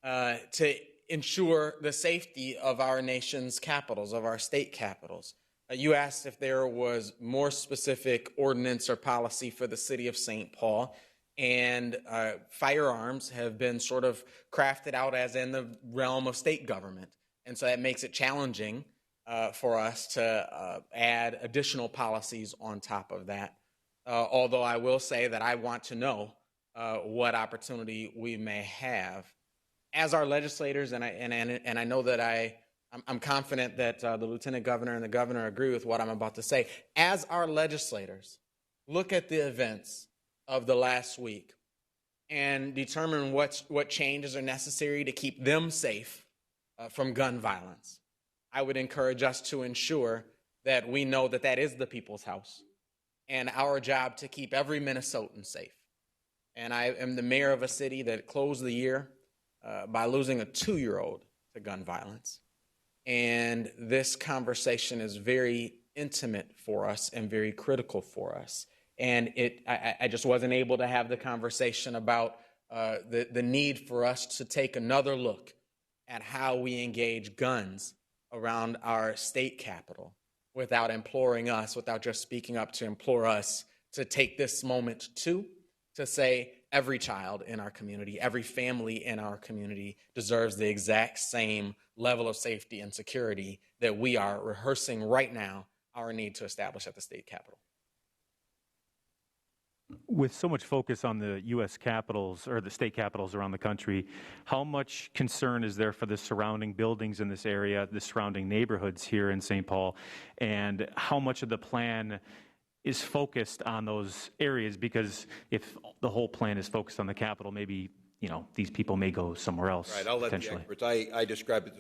to ensure the safety of our nation's capitals, of our state capitals. You asked if there was more specific ordinance or policy for the city of St. Paul. And firearms have been sort of crafted out as in the realm of state government. And so that makes it challenging for us to add additional policies on top of that. Although I will say that I want to know what opportunity we may have. As our legislators, and I know that I'm confident that the Lieutenant Governor and the Governor agree with what I'm about to say. As our legislators look at the events of the last week and determine what changes are necessary to keep them safe from gun violence, I would encourage us to ensure that we know that that is the people's house and our job to keep every Minnesotan safe. And I am the mayor of a city that closed the year by losing a 2-year-old to gun violence. And this conversation is very intimate for us and very critical for us. And I just wasn't able to have the conversation about the need for us to take another look at how we engage guns around our state capitol without just speaking up to implore us to take this moment to say every child in our community, every family in our community deserves the exact same level of safety and security that we are rehearsing right now our need to establish at the state capitol. With so much focus on the U.S. capitals or the state capitals around the country, how much concern is there for the surrounding buildings in this area, the surrounding neighborhoods here in St. Paul, and how much of the plan is focused on those areas? Because if the whole plan is focused on the Capitol, maybe, these people may go somewhere else. Right, I'll let the experts. I described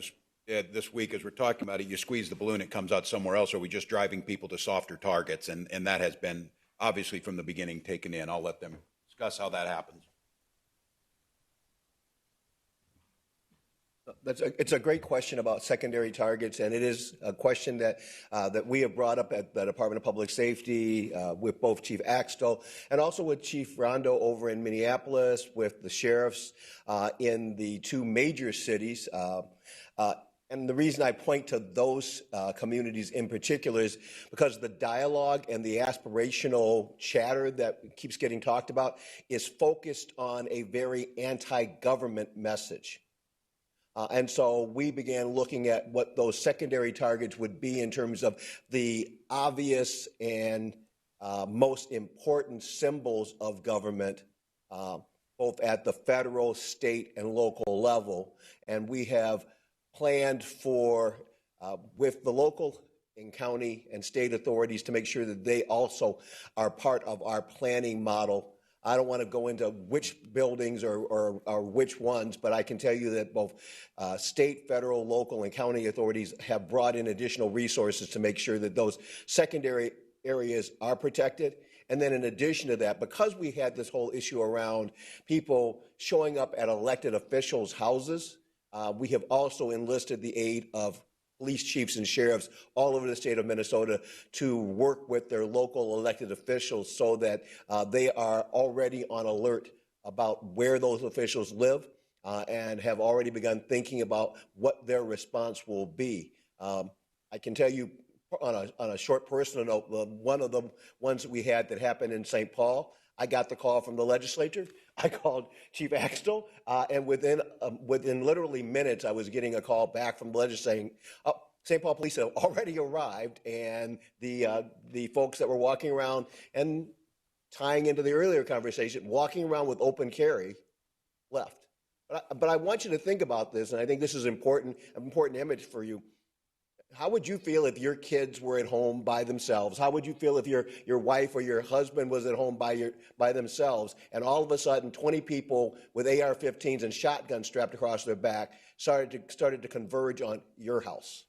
it this week as we're talking about it. You squeeze the balloon, it comes out somewhere else. Or are we just driving people to softer targets? And that has been obviously from the beginning taken in. I'll let them discuss how that happens. It's a great question about secondary targets, and it is a question that we have brought up at the Department of Public Safety with both Chief Axtell and also with Chief Rondo over in Minneapolis, with the sheriffs in the two major cities. And the reason I point to those communities in particular is because the dialogue and the aspirational chatter that keeps getting talked about is focused on a very anti-government message. And so we began looking at what those secondary targets would be in terms of the obvious and most important symbols of government, both at the federal, state, and local level. And we have planned for, with the local and county and state authorities, to make sure that they also are part of our planning model. I don't want to go into which buildings or which ones, but I can tell you that both state, federal, local, and county authorities have brought in additional resources to make sure that those secondary areas are protected. And then in addition to that, because we had this whole issue around people showing up at elected officials' houses, we have also enlisted the aid of police chiefs and sheriffs all over the state of Minnesota to work with their local elected officials so that they are already on alert about where those officials live and have already begun thinking about what their response will be. I can tell you on a short personal note, one of the ones that we had that happened in St. Paul, I got the call from the legislature. I called Chief Axtell, and within literally minutes, I was getting a call back from the legislature saying, "Oh, St. Paul police have already arrived," and the folks that were walking around, and tying into the earlier conversation, walking around with open carry, left. But I want you to think about this, and I think this is an important image for you. How would you feel if your kids were at home by themselves? How would you feel if your wife or your husband was at home by themselves, and all of a sudden 20 people with AR-15s and shotguns strapped across their back started to converge on your house?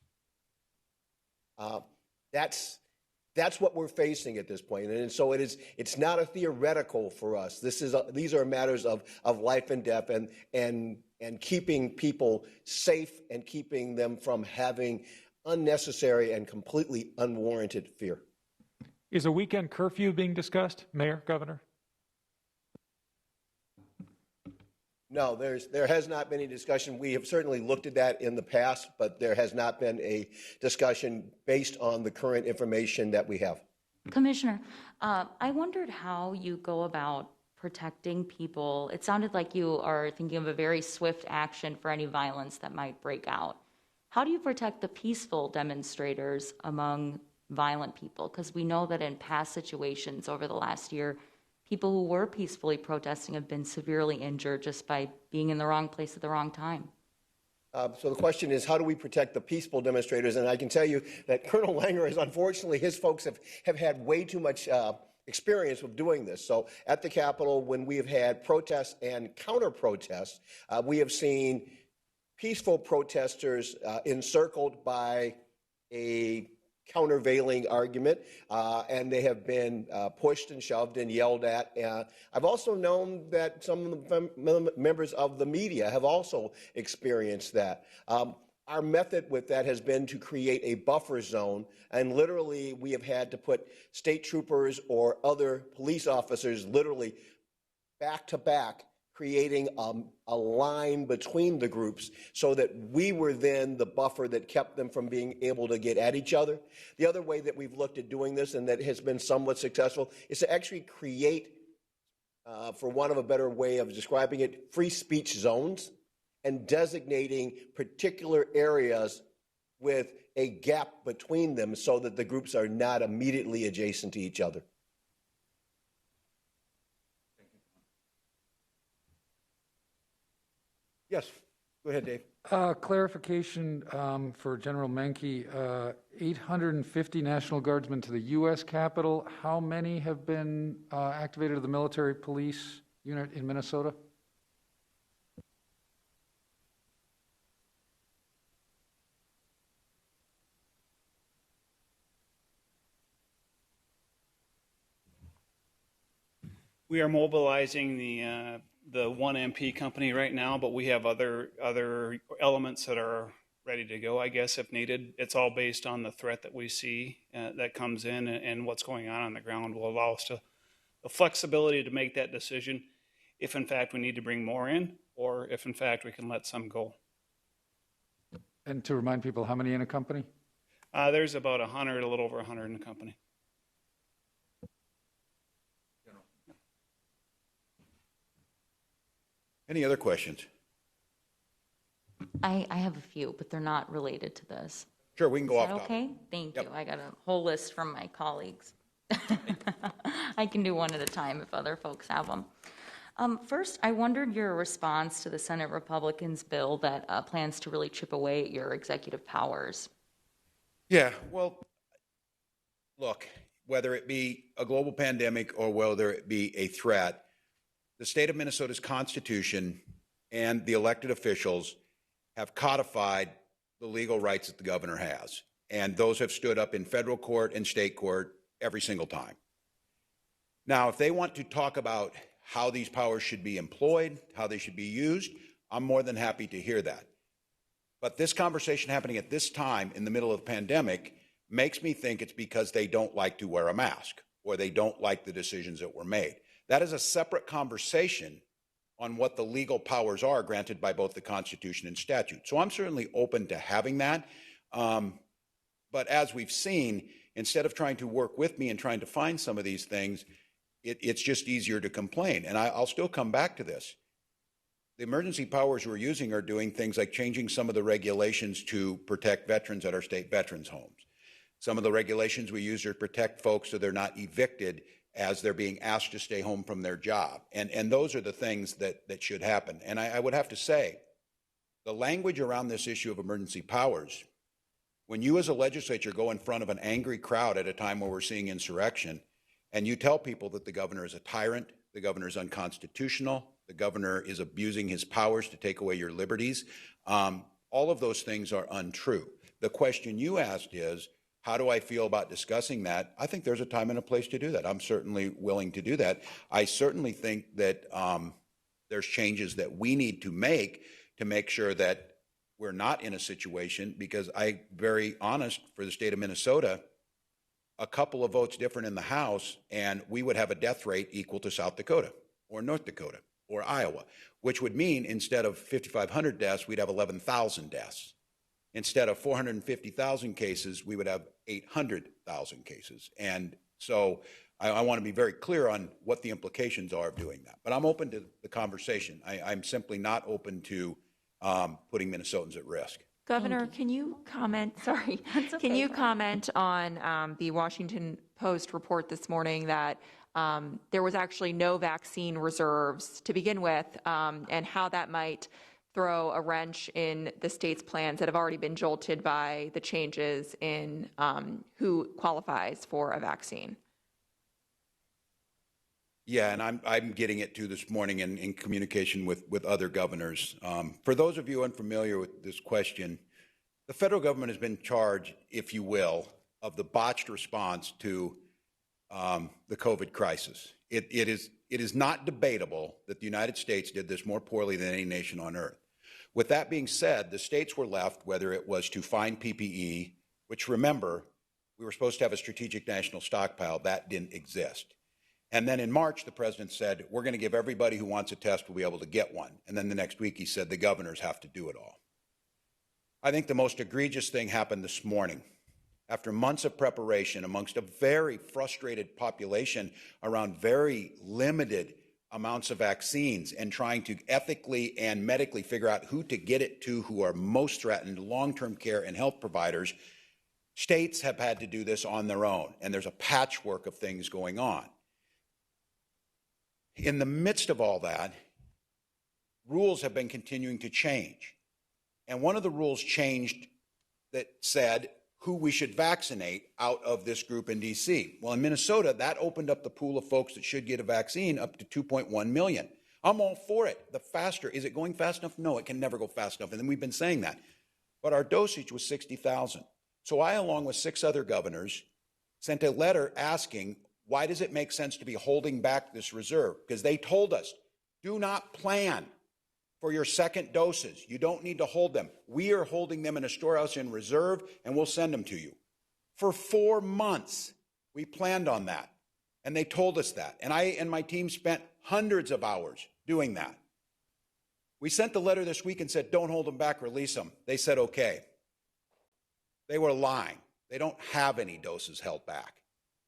That's what we're facing at this point. And so it's not a theoretical for us. These are matters of life and death, and keeping people safe and keeping them from having unnecessary and completely unwarranted fear. Is a weekend curfew being discussed, Mayor, Governor? No, there has not been any discussion. We have certainly looked at that in the past, but there has not been a discussion based on the current information that we have. Commissioner, I wondered how you go about protecting people. It sounded like you are thinking of a very swift action for any violence that might break out. How do you protect the peaceful demonstrators among violent people? Because we know that in past situations over the last year, people who were peacefully protesting have been severely injured just by being in the wrong place at the wrong time. So the question is, how do we protect the peaceful demonstrators? And I can tell you that Colonel Langer is, unfortunately, his folks have had way too much experience with doing this. So at the Capitol, when we have had protests and counter-protests, we have seen peaceful protesters encircled by a countervailing argument, and they have been pushed and shoved and yelled at. I've also known that some of the members of the media have also experienced that. Our method with that has been to create a buffer zone, and literally we have had to put state troopers or other police officers literally back to back, creating a line between the groups so that we were then the buffer that kept them from being able to get at each other. The other way that we've looked at doing this, and that has been somewhat successful, is to actually create, for want of a better way of describing it, free speech zones, and designating particular areas with a gap between them so that the groups are not immediately adjacent to each other. Yes, go ahead, Dave. Clarification for General Menke. 850 National Guardsmen to the U.S. Capitol. How many have been activated to the military police unit in Minnesota? We are mobilizing the one MP company right now, but we have other elements that are ready to go, I guess, if needed. It's all based on the threat that we see that comes in, and what's going on the ground will allow us the flexibility to make that decision if, in fact, we need to bring more in, or if, in fact, we can let some go. And to remind people, how many in a company? There's about 100, a little over 100 in the company. Any other questions? I have a few, but they're not related to this. Sure, we can go Is off that topic. okay? Thank Yep. you. I got a whole list from my colleagues. I can do one at a time if other folks have them. First, I wondered your response to the Senate Republicans' bill that plans to really chip away at your executive powers. Yeah, well, look, whether it be a global pandemic or whether it be a threat, the state of Minnesota's Constitution and the elected officials have codified the legal rights that the governor has. And those have stood up in federal court and state court every single time. Now, if they want to talk about how these powers should be employed, how they should be used, I'm more than happy to hear that. But this conversation happening at this time in the middle of the pandemic makes me think it's because they don't like to wear a mask or they don't like the decisions that were made. That is a separate conversation on what the legal powers are granted by both the Constitution and statute. So I'm certainly open to having that. But as we've seen, instead of trying to work with me and trying to find some of these things, it's just easier to complain. And I'll still come back to this. The emergency powers we're using are doing things like changing some of the regulations to protect veterans at our state veterans homes. Some of the regulations we use are to protect folks so they're not evicted as they're being asked to stay home from their job. And those are the things that should happen. And I would have to say, the language around this issue of emergency powers, when you as a legislature go in front of an angry crowd at a time where we're seeing insurrection, and you tell people that the governor is a tyrant, the governor is unconstitutional, the governor is abusing his powers to take away your liberties, all of those things are untrue. The question you asked is, how do I feel about discussing that? I think there's a time and a place to do that. I'm certainly willing to do that. I certainly think that there's changes that we need to make sure that we're not in a situation, because I'm very honest, for the state of Minnesota, a couple of votes different in the House, and we would have a death rate equal to South Dakota or North Dakota or Iowa, which would mean instead of 5,500 deaths, we'd have 11,000 deaths. Instead of 450,000 cases, we would have 800,000 cases. And so I want to be very clear on what the implications are of doing that. But I'm open to the conversation. I'm simply not open to putting Minnesotans at risk. Governor, can you comment, sorry, can you comment on the Washington Post report this morning that there was actually no vaccine reserves to begin with, and how that might throw a wrench in the state's plans that have already been jolted by the changes in who qualifies for a vaccine? Yeah, and I'm getting it too this morning in communication with other governors. For those of you unfamiliar with this question, the federal government has been charged, if you will, of the botched response to the COVID crisis. It is not debatable that the United States did this more poorly than any nation on earth. With that being said, the states were left, whether it was to find PPE, which, remember, we were supposed to have a strategic national stockpile, that didn't exist. And then in March, the president said, we're going to give everybody who wants a test will be able to get one. And then the next week he said the governors have to do it all. I think the most egregious thing happened this morning. After months of preparation amongst a very frustrated population around very limited amounts of vaccines and trying to ethically and medically figure out who to get it to who are most threatened, long-term care and health providers, states have had to do this on their own. And there's a patchwork of things going on. In the midst of all that, rules have been continuing to change. And one of the rules changed that said who we should vaccinate out of this group in D.C. Well, in Minnesota, that opened up the pool of folks that should get a vaccine up to 2.1 million. I'm all for it. The faster, is it going fast enough? No, it can never go fast enough. And then we've been saying that. But our dosage was 60,000. So I, along with 6 other governors, sent a letter asking, why does it make sense to be holding back this reserve? Because they told us, do not plan for your second doses. You don't need to hold them. We are holding them in a storehouse in reserve, and we'll send them to you. For 4 months, we planned on that, and they told us that. And I and my team spent hundreds of hours doing that. We sent the letter this week and said, don't hold them back, release them. They said, okay. They were lying. They don't have any doses held back.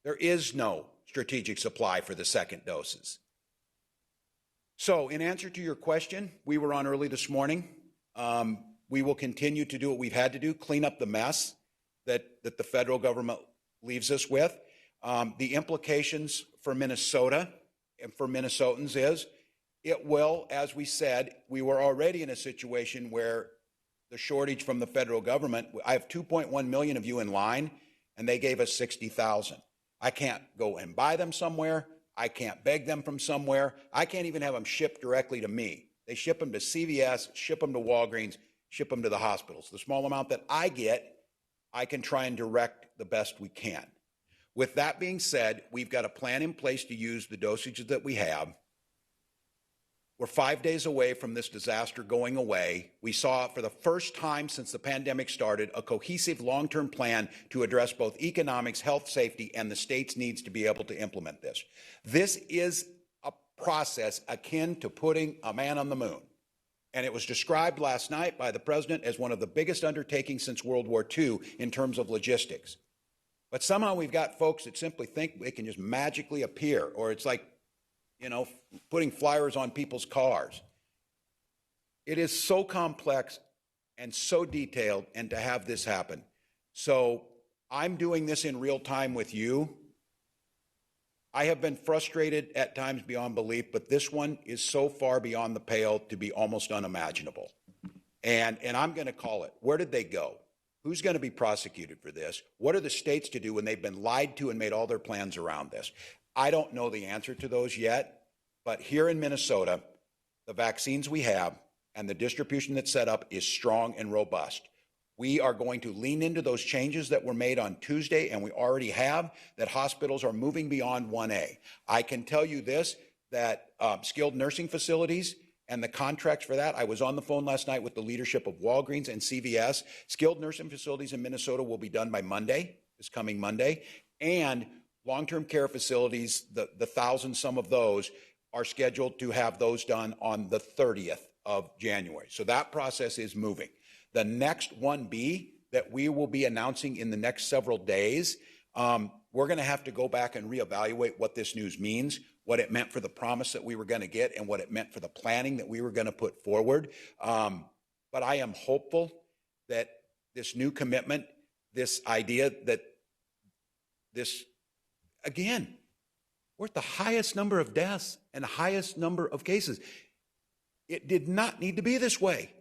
There is no strategic supply for the second doses. So in answer to your question, we were on early this morning. We will continue to do what we've had to do, clean up the mess that the federal government leaves us with. The implications for Minnesota and for Minnesotans is it will, as we said, we were already in a situation where the shortage from the federal government, I have 2.1 million of you in line, and they gave us 60,000. I can't go and buy them somewhere. I can't beg them from somewhere. I can't even have them shipped directly to me. They ship them to CVS, ship them to Walgreens, ship them to the hospitals. The small amount that I get, I can try and direct the best we can. With that being said, we've got a plan in place to use the dosages that we have. We're 5 days away from this disaster going away. We saw, for the first time since the pandemic started, a cohesive long-term plan to address both economics, health, safety, and the state's needs to be able to implement this. This is a process akin to putting a man on the moon. And it was described last night by the president as one of the biggest undertakings since World War II in terms of logistics. But somehow we've got folks that simply think they can just magically appear, or it's like, putting flyers on people's cars. It is so complex and so detailed, and to have this happen. So I'm doing this in real time with you. I have been frustrated at times beyond belief, but this one is so far beyond the pale to be almost unimaginable. And I'm going to call it. Where did they go? Who's going to be prosecuted for this? What are the states to do when they've been lied to and made all their plans around this? I don't know the answer to those yet, but here in Minnesota, the vaccines we have and the distribution that's set up is strong and robust. We are going to lean into those changes that were made on Tuesday, and we already have, that hospitals are moving beyond 1A. I can tell you this, that skilled nursing facilities and the contracts for that, I was on the phone last night with the leadership of Walgreens and CVS. Skilled nursing facilities in Minnesota will be done by Monday, this coming Monday, and long-term care facilities, the thousand some of those, are scheduled to have those done on the 30th of January. So that process is moving. The next 1B that we will be announcing in the next several days, we're going to have to go back and reevaluate what this news means, what it meant for the promise that we were going to get, and what it meant for the planning that we were going to put forward. But I am hopeful that this new commitment, this idea that this, again, we're at the highest number of deaths and highest number of cases. It did not need to be this way.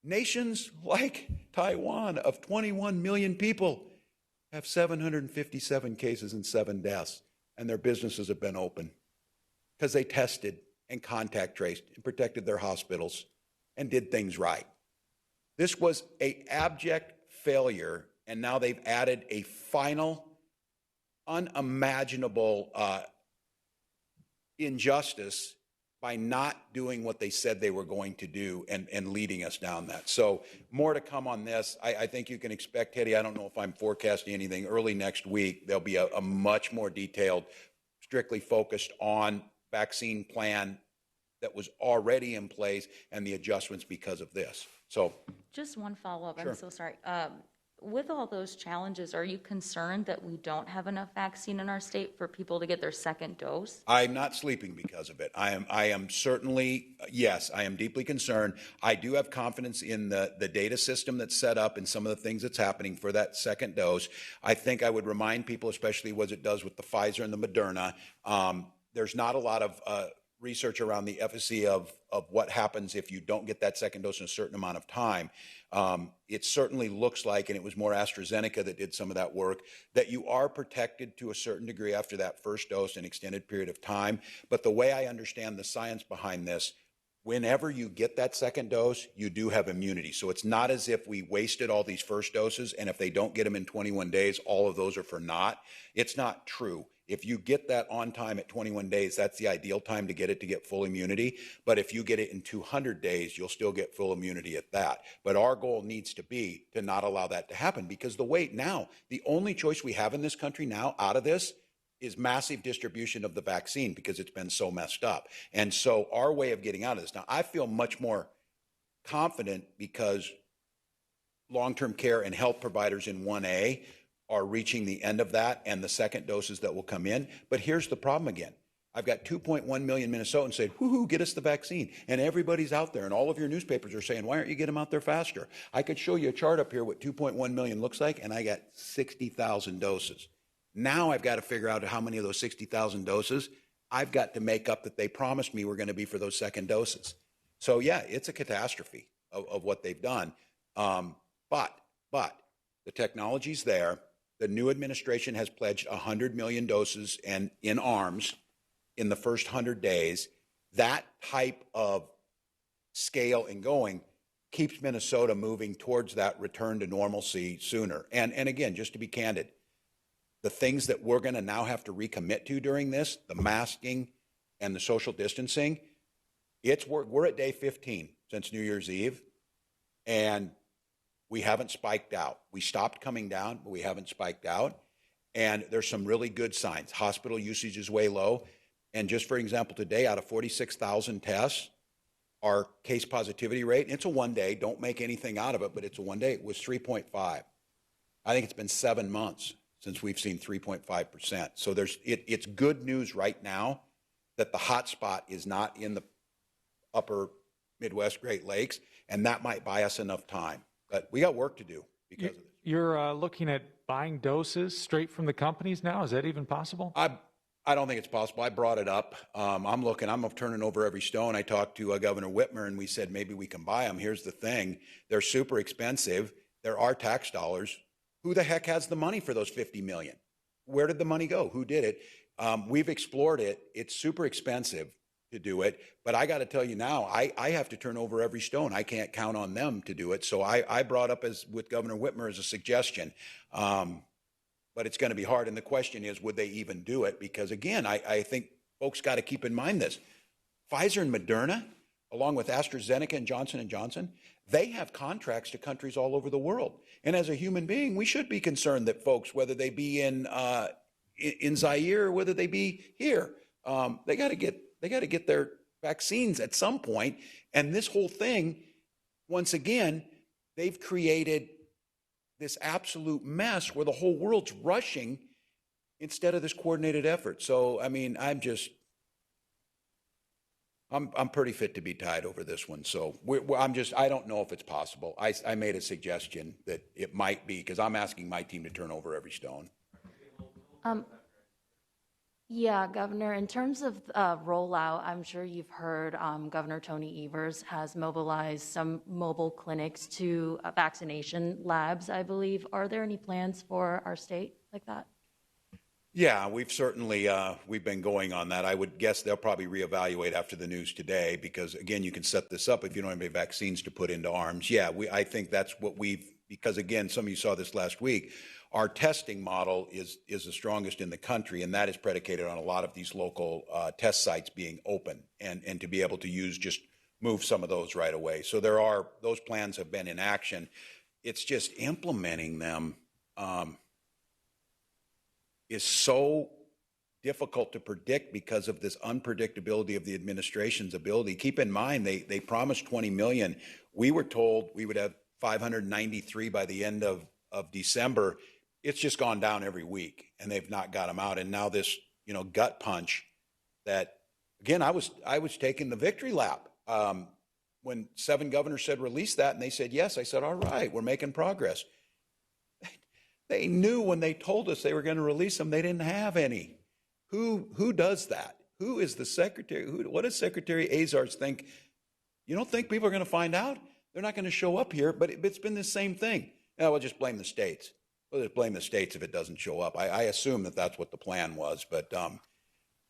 Nations like Taiwan of 21 million people have 757 cases and 7 deaths, and their businesses have been open because they tested and contact traced and protected their hospitals and did things right. This was an abject failure, and now they've added a final, unimaginable injustice by not doing what they said they were going to do and leading us down that. So more to come on this. I think you can expect, Teddy, I don't know if I'm forecasting anything, early next week, there'll be a much more detailed, strictly focused on vaccine plan that was already in place and the adjustments because of this. So just one follow-up. Sure. I'm so sorry. With all those challenges, are you concerned that we don't have enough vaccine in our state for people to get their second dose? I'm not sleeping because of it. I am certainly, yes, I am deeply concerned. I do have confidence in the data system that's set up and some of the things that's happening for that second dose. I think I would remind people, especially what it does with the Pfizer and the Moderna, there's not a lot of research around the efficacy of what happens if you don't get that second dose in a certain amount of time. It certainly looks like, and it was more AstraZeneca that did some of that work, that you are protected to a certain degree after that first dose an extended period of time. But the way I understand the science behind this, whenever you get that second dose, you do have immunity. So it's not as if we wasted all these first doses, and if they don't get them in 21 days, all of those are for naught. It's not true. If you get that on time at 21 days, that's the ideal time to get it to get full immunity. But if you get it in 200 days, you'll still get full immunity at that. But our goal needs to be to not allow that to happen, because the only choice we have in this country now out of this is massive distribution of the vaccine, because it's been so messed up. And so our way of getting out of this, now I feel much more confident because long-term care and health providers in 1A are reaching the end of that and the second doses that will come in. But here's the problem again. I've got 2.1 million Minnesotans saying, whoo-hoo, get us the vaccine. And everybody's out there, and all of your newspapers are saying, why aren't you getting them out there faster? I could show you a chart up here what 2.1 million looks like, and I got 60,000 doses. Now I've got to figure out how many of those 60,000 doses I've got to make up that they promised me were going to be for those second doses. So yeah, it's a catastrophe of what they've done. But the technology's there. The new administration has pledged 100 million doses and in arms in the first 100 days. That type of scale and going keeps Minnesota moving towards that return to normalcy sooner. And again, just to be candid, the things that we're going to now have to recommit to during this, the masking and the social distancing, we're at day 15 since New Year's Eve, and we haven't spiked out. We stopped coming down, but we haven't spiked out. And there's some really good signs. Hospital usage is way low. And just for example, today, out of 46,000 tests, our case positivity rate, it's a one day, don't make anything out of it, but it's a one day, it was 3.5. I think it's been 7 months since we've seen 3.5%. So it's good news right now that the hot spot is not in the upper Midwest Great Lakes, and that might buy us enough time. But we got work to do because of this. You're looking at buying doses straight from the companies now? Is that even possible? I don't think it's possible. I brought it up. I'm turning over every stone. I talked to Governor Whitmer, and we said maybe we can buy them. Here's the thing. They're super expensive. There are tax dollars. Who the heck has the money for those 50 million? Where did the money go? Who did it? We've explored it. It's super expensive to do it. But I got to tell you now, I have to turn over every stone. I can't count on them to do it. So I brought up with Governor Whitmer as a suggestion. But it's going to be hard. And the question is, would they even do it? Because again, I think folks got to keep in mind this. Pfizer and Moderna, along with AstraZeneca and Johnson & Johnson, they have contracts to countries all over the world. And as a human being, we should be concerned that folks, whether they be in Zaire or whether they be here, they got to get their vaccines at some point. And this whole thing, once again, they've created this absolute mess where the whole world's rushing instead of this coordinated effort. So, I mean, I'm pretty fit to be tied over this one. So I don't know if it's possible. I made a suggestion that it might be, because I'm asking my team to turn over every stone. Yeah, Governor, in terms of rollout, I'm sure you've heard Governor Tony Evers has mobilized some mobile clinics to vaccination labs, I believe. Are there any plans for our state like that? Yeah, we've certainly, we've been going on that. I would guess they'll probably reevaluate after the news today, because again, you can set this up if you don't have any vaccines to put into arms. Yeah, I think that's what because again, some of you saw this last week, our testing model is the strongest in the country, and that is predicated on a lot of these local test sites being open and to be able to move some of those right away. So those plans have been in action. It's just implementing them is so difficult to predict because of this unpredictability of the administration's ability. Keep in mind, they promised 20 million. We were told we would have 593 by the end of December. It's just gone down every week, and they've not got them out. And now this, gut punch that, again, I was taking the victory lap. When 7 governors said release that, and they said yes, I said, all right, we're making progress. They knew when they told us they were going to release them, they didn't have any. Who does that? Who is the secretary? What does Secretary Azars think? You don't think people are going to find out? They're not going to show up here, but it's been the same thing. We'll just blame the states. We'll just blame the states if it doesn't show up. I assume that that's what the plan was. But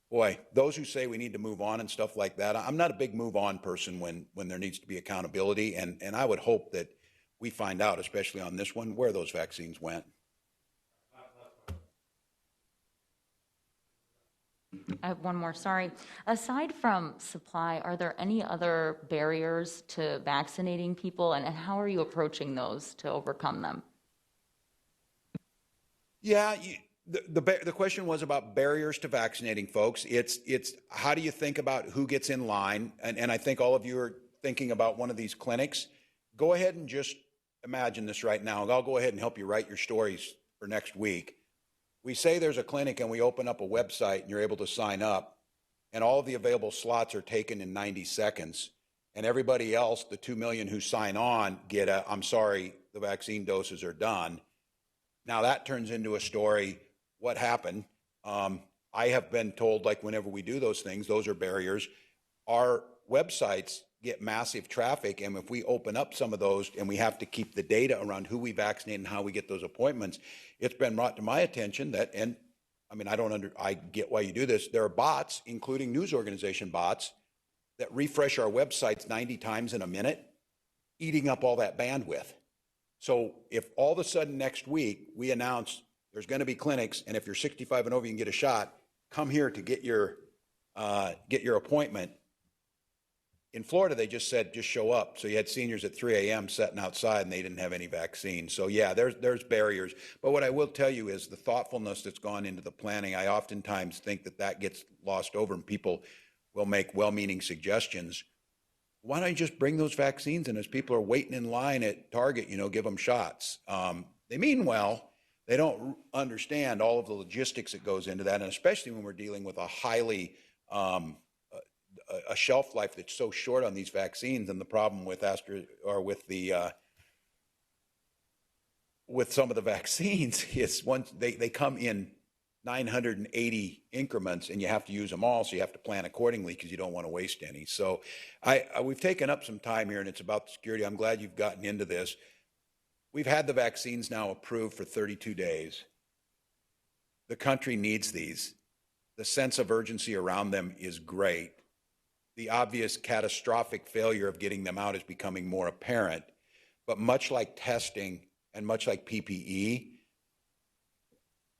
boy, those who say we need to move on and stuff like that, I'm not a big move on person when there needs to be accountability. And I would hope that we find out, especially on this one, where those vaccines went. I have one more, sorry. Aside from supply, are there any other barriers to vaccinating people, and how are you approaching those to overcome them? Yeah, the question was about barriers to vaccinating folks. It's how do you think about who gets in line? And I think all of you are thinking about one of these clinics. Go ahead and just imagine this right now. I'll go ahead and help you write your stories for next week. We say there's a clinic and we open up a website and you're able to sign up. and all of the available slots are taken in 90 seconds, and everybody else, the 2 million who sign on, get a, I'm sorry, the vaccine doses are done. Now that turns into a story, what happened? I have been told, like whenever we do those things, those are barriers. Our websites get massive traffic, and if we open up some of those and we have to keep the data around who we vaccinate and how we get those appointments, it's been brought to my attention that, and I mean, I get why you do this. There are bots, including news organization bots, that refresh our websites 90 times in a minute, eating up all that bandwidth. So if all of a sudden next week we announce there's going to be clinics, and if you're 65 and over, you can get a shot, come here to get your appointment. In Florida, they just said, just show up. So you had seniors at 3 a.m. sitting outside and they didn't have any vaccine. So yeah, there's barriers. But what I will tell you is the thoughtfulness that's gone into the planning. I oftentimes think that gets lost over, and people will make well-meaning suggestions. Why don't you just bring those vaccines in as people are waiting in line at Target, give them shots. They mean well. They don't understand all of the logistics that goes into that, and especially when we're dealing with a highly a shelf life that's so short on these vaccines. And the problem with with some of the vaccines is once they come in 980 increments, and you have to use them all, so you have to plan accordingly because you don't want to waste any. So we've taken up some time here, and it's about the security. I'm glad you've gotten into this. We've had the vaccines now approved for 32 days. The country needs these. The sense of urgency around them is great. The obvious catastrophic failure of getting them out is becoming more apparent. But much like testing and much like PPE,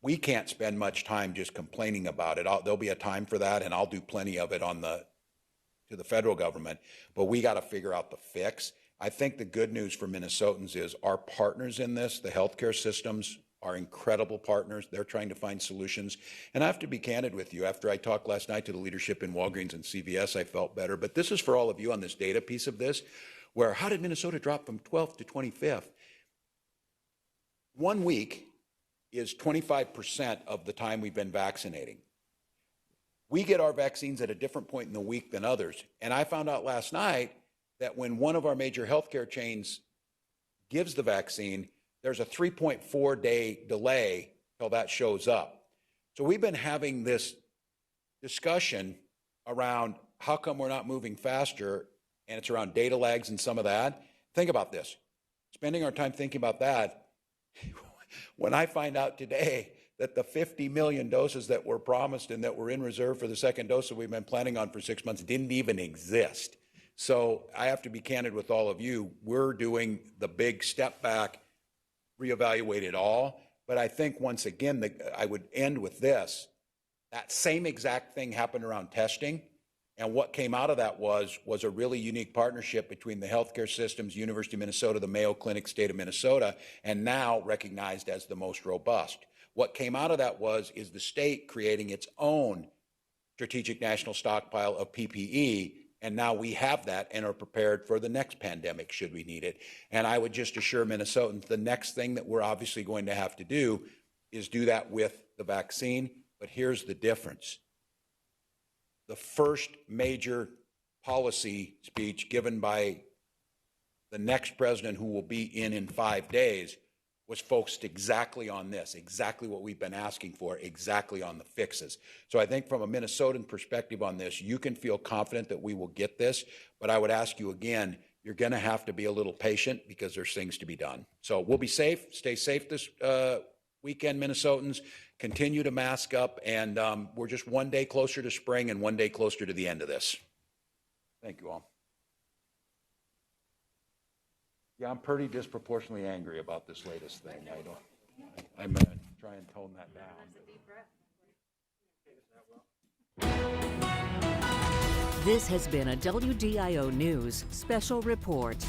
we can't spend much time just complaining about it. There'll be a time for that, and I'll do plenty of it to the federal government. But we got to figure out the fix. I think the good news for Minnesotans is our partners in this, the healthcare systems, are incredible partners. They're trying to find solutions. And I have to be candid with you. After I talked last night to the leadership in Walgreens and CVS, I felt better. But this is for all of you on this data piece of this, where how did Minnesota drop from 12th to 25th? 1 week is 25% of the time we've been vaccinating. We get our vaccines at a different point in the week than others. And I found out last night that when one of our major healthcare chains gives the vaccine, there's a 3.4 day delay till that shows up. So we've been having this discussion around how come we're not moving faster, and it's around data lags and some of that. Think about this. Spending our time thinking about that, when I find out today that the 50 million doses that were promised and that were in reserve for the second dose that we've been planning on for 6 months didn't even exist. So I have to be candid with all of you. We're doing the big step back, reevaluate it all. But I think once again, I would end with this. That same exact thing happened around testing. And what came out of that was a really unique partnership between the healthcare systems, University of Minnesota, the Mayo Clinic, State of Minnesota, and now recognized as the most robust. What came out of that is the state creating its own strategic national stockpile of PPE. And now we have that and are prepared for the next pandemic should we need it. And I would just assure Minnesotans the next thing that we're obviously going to have to do is do that with the vaccine. But here's the difference. The first major policy speech given by the next president, who will be in 5 days, was focused exactly on this, exactly what we've been asking for, exactly on the fixes. So I think from a Minnesotan perspective on this, you can feel confident that we will get this, but I would ask you again, you're gonna have to be a little patient because there's things to be done. So we'll be safe, stay safe this weekend, Minnesotans, continue to mask up, and we're just 1 day closer to spring and 1 day closer to the end of this. Thank you all. Yeah, I'm pretty disproportionately angry about this latest thing. I'm going to try and tone that down. This has been a WDIO News Special Report.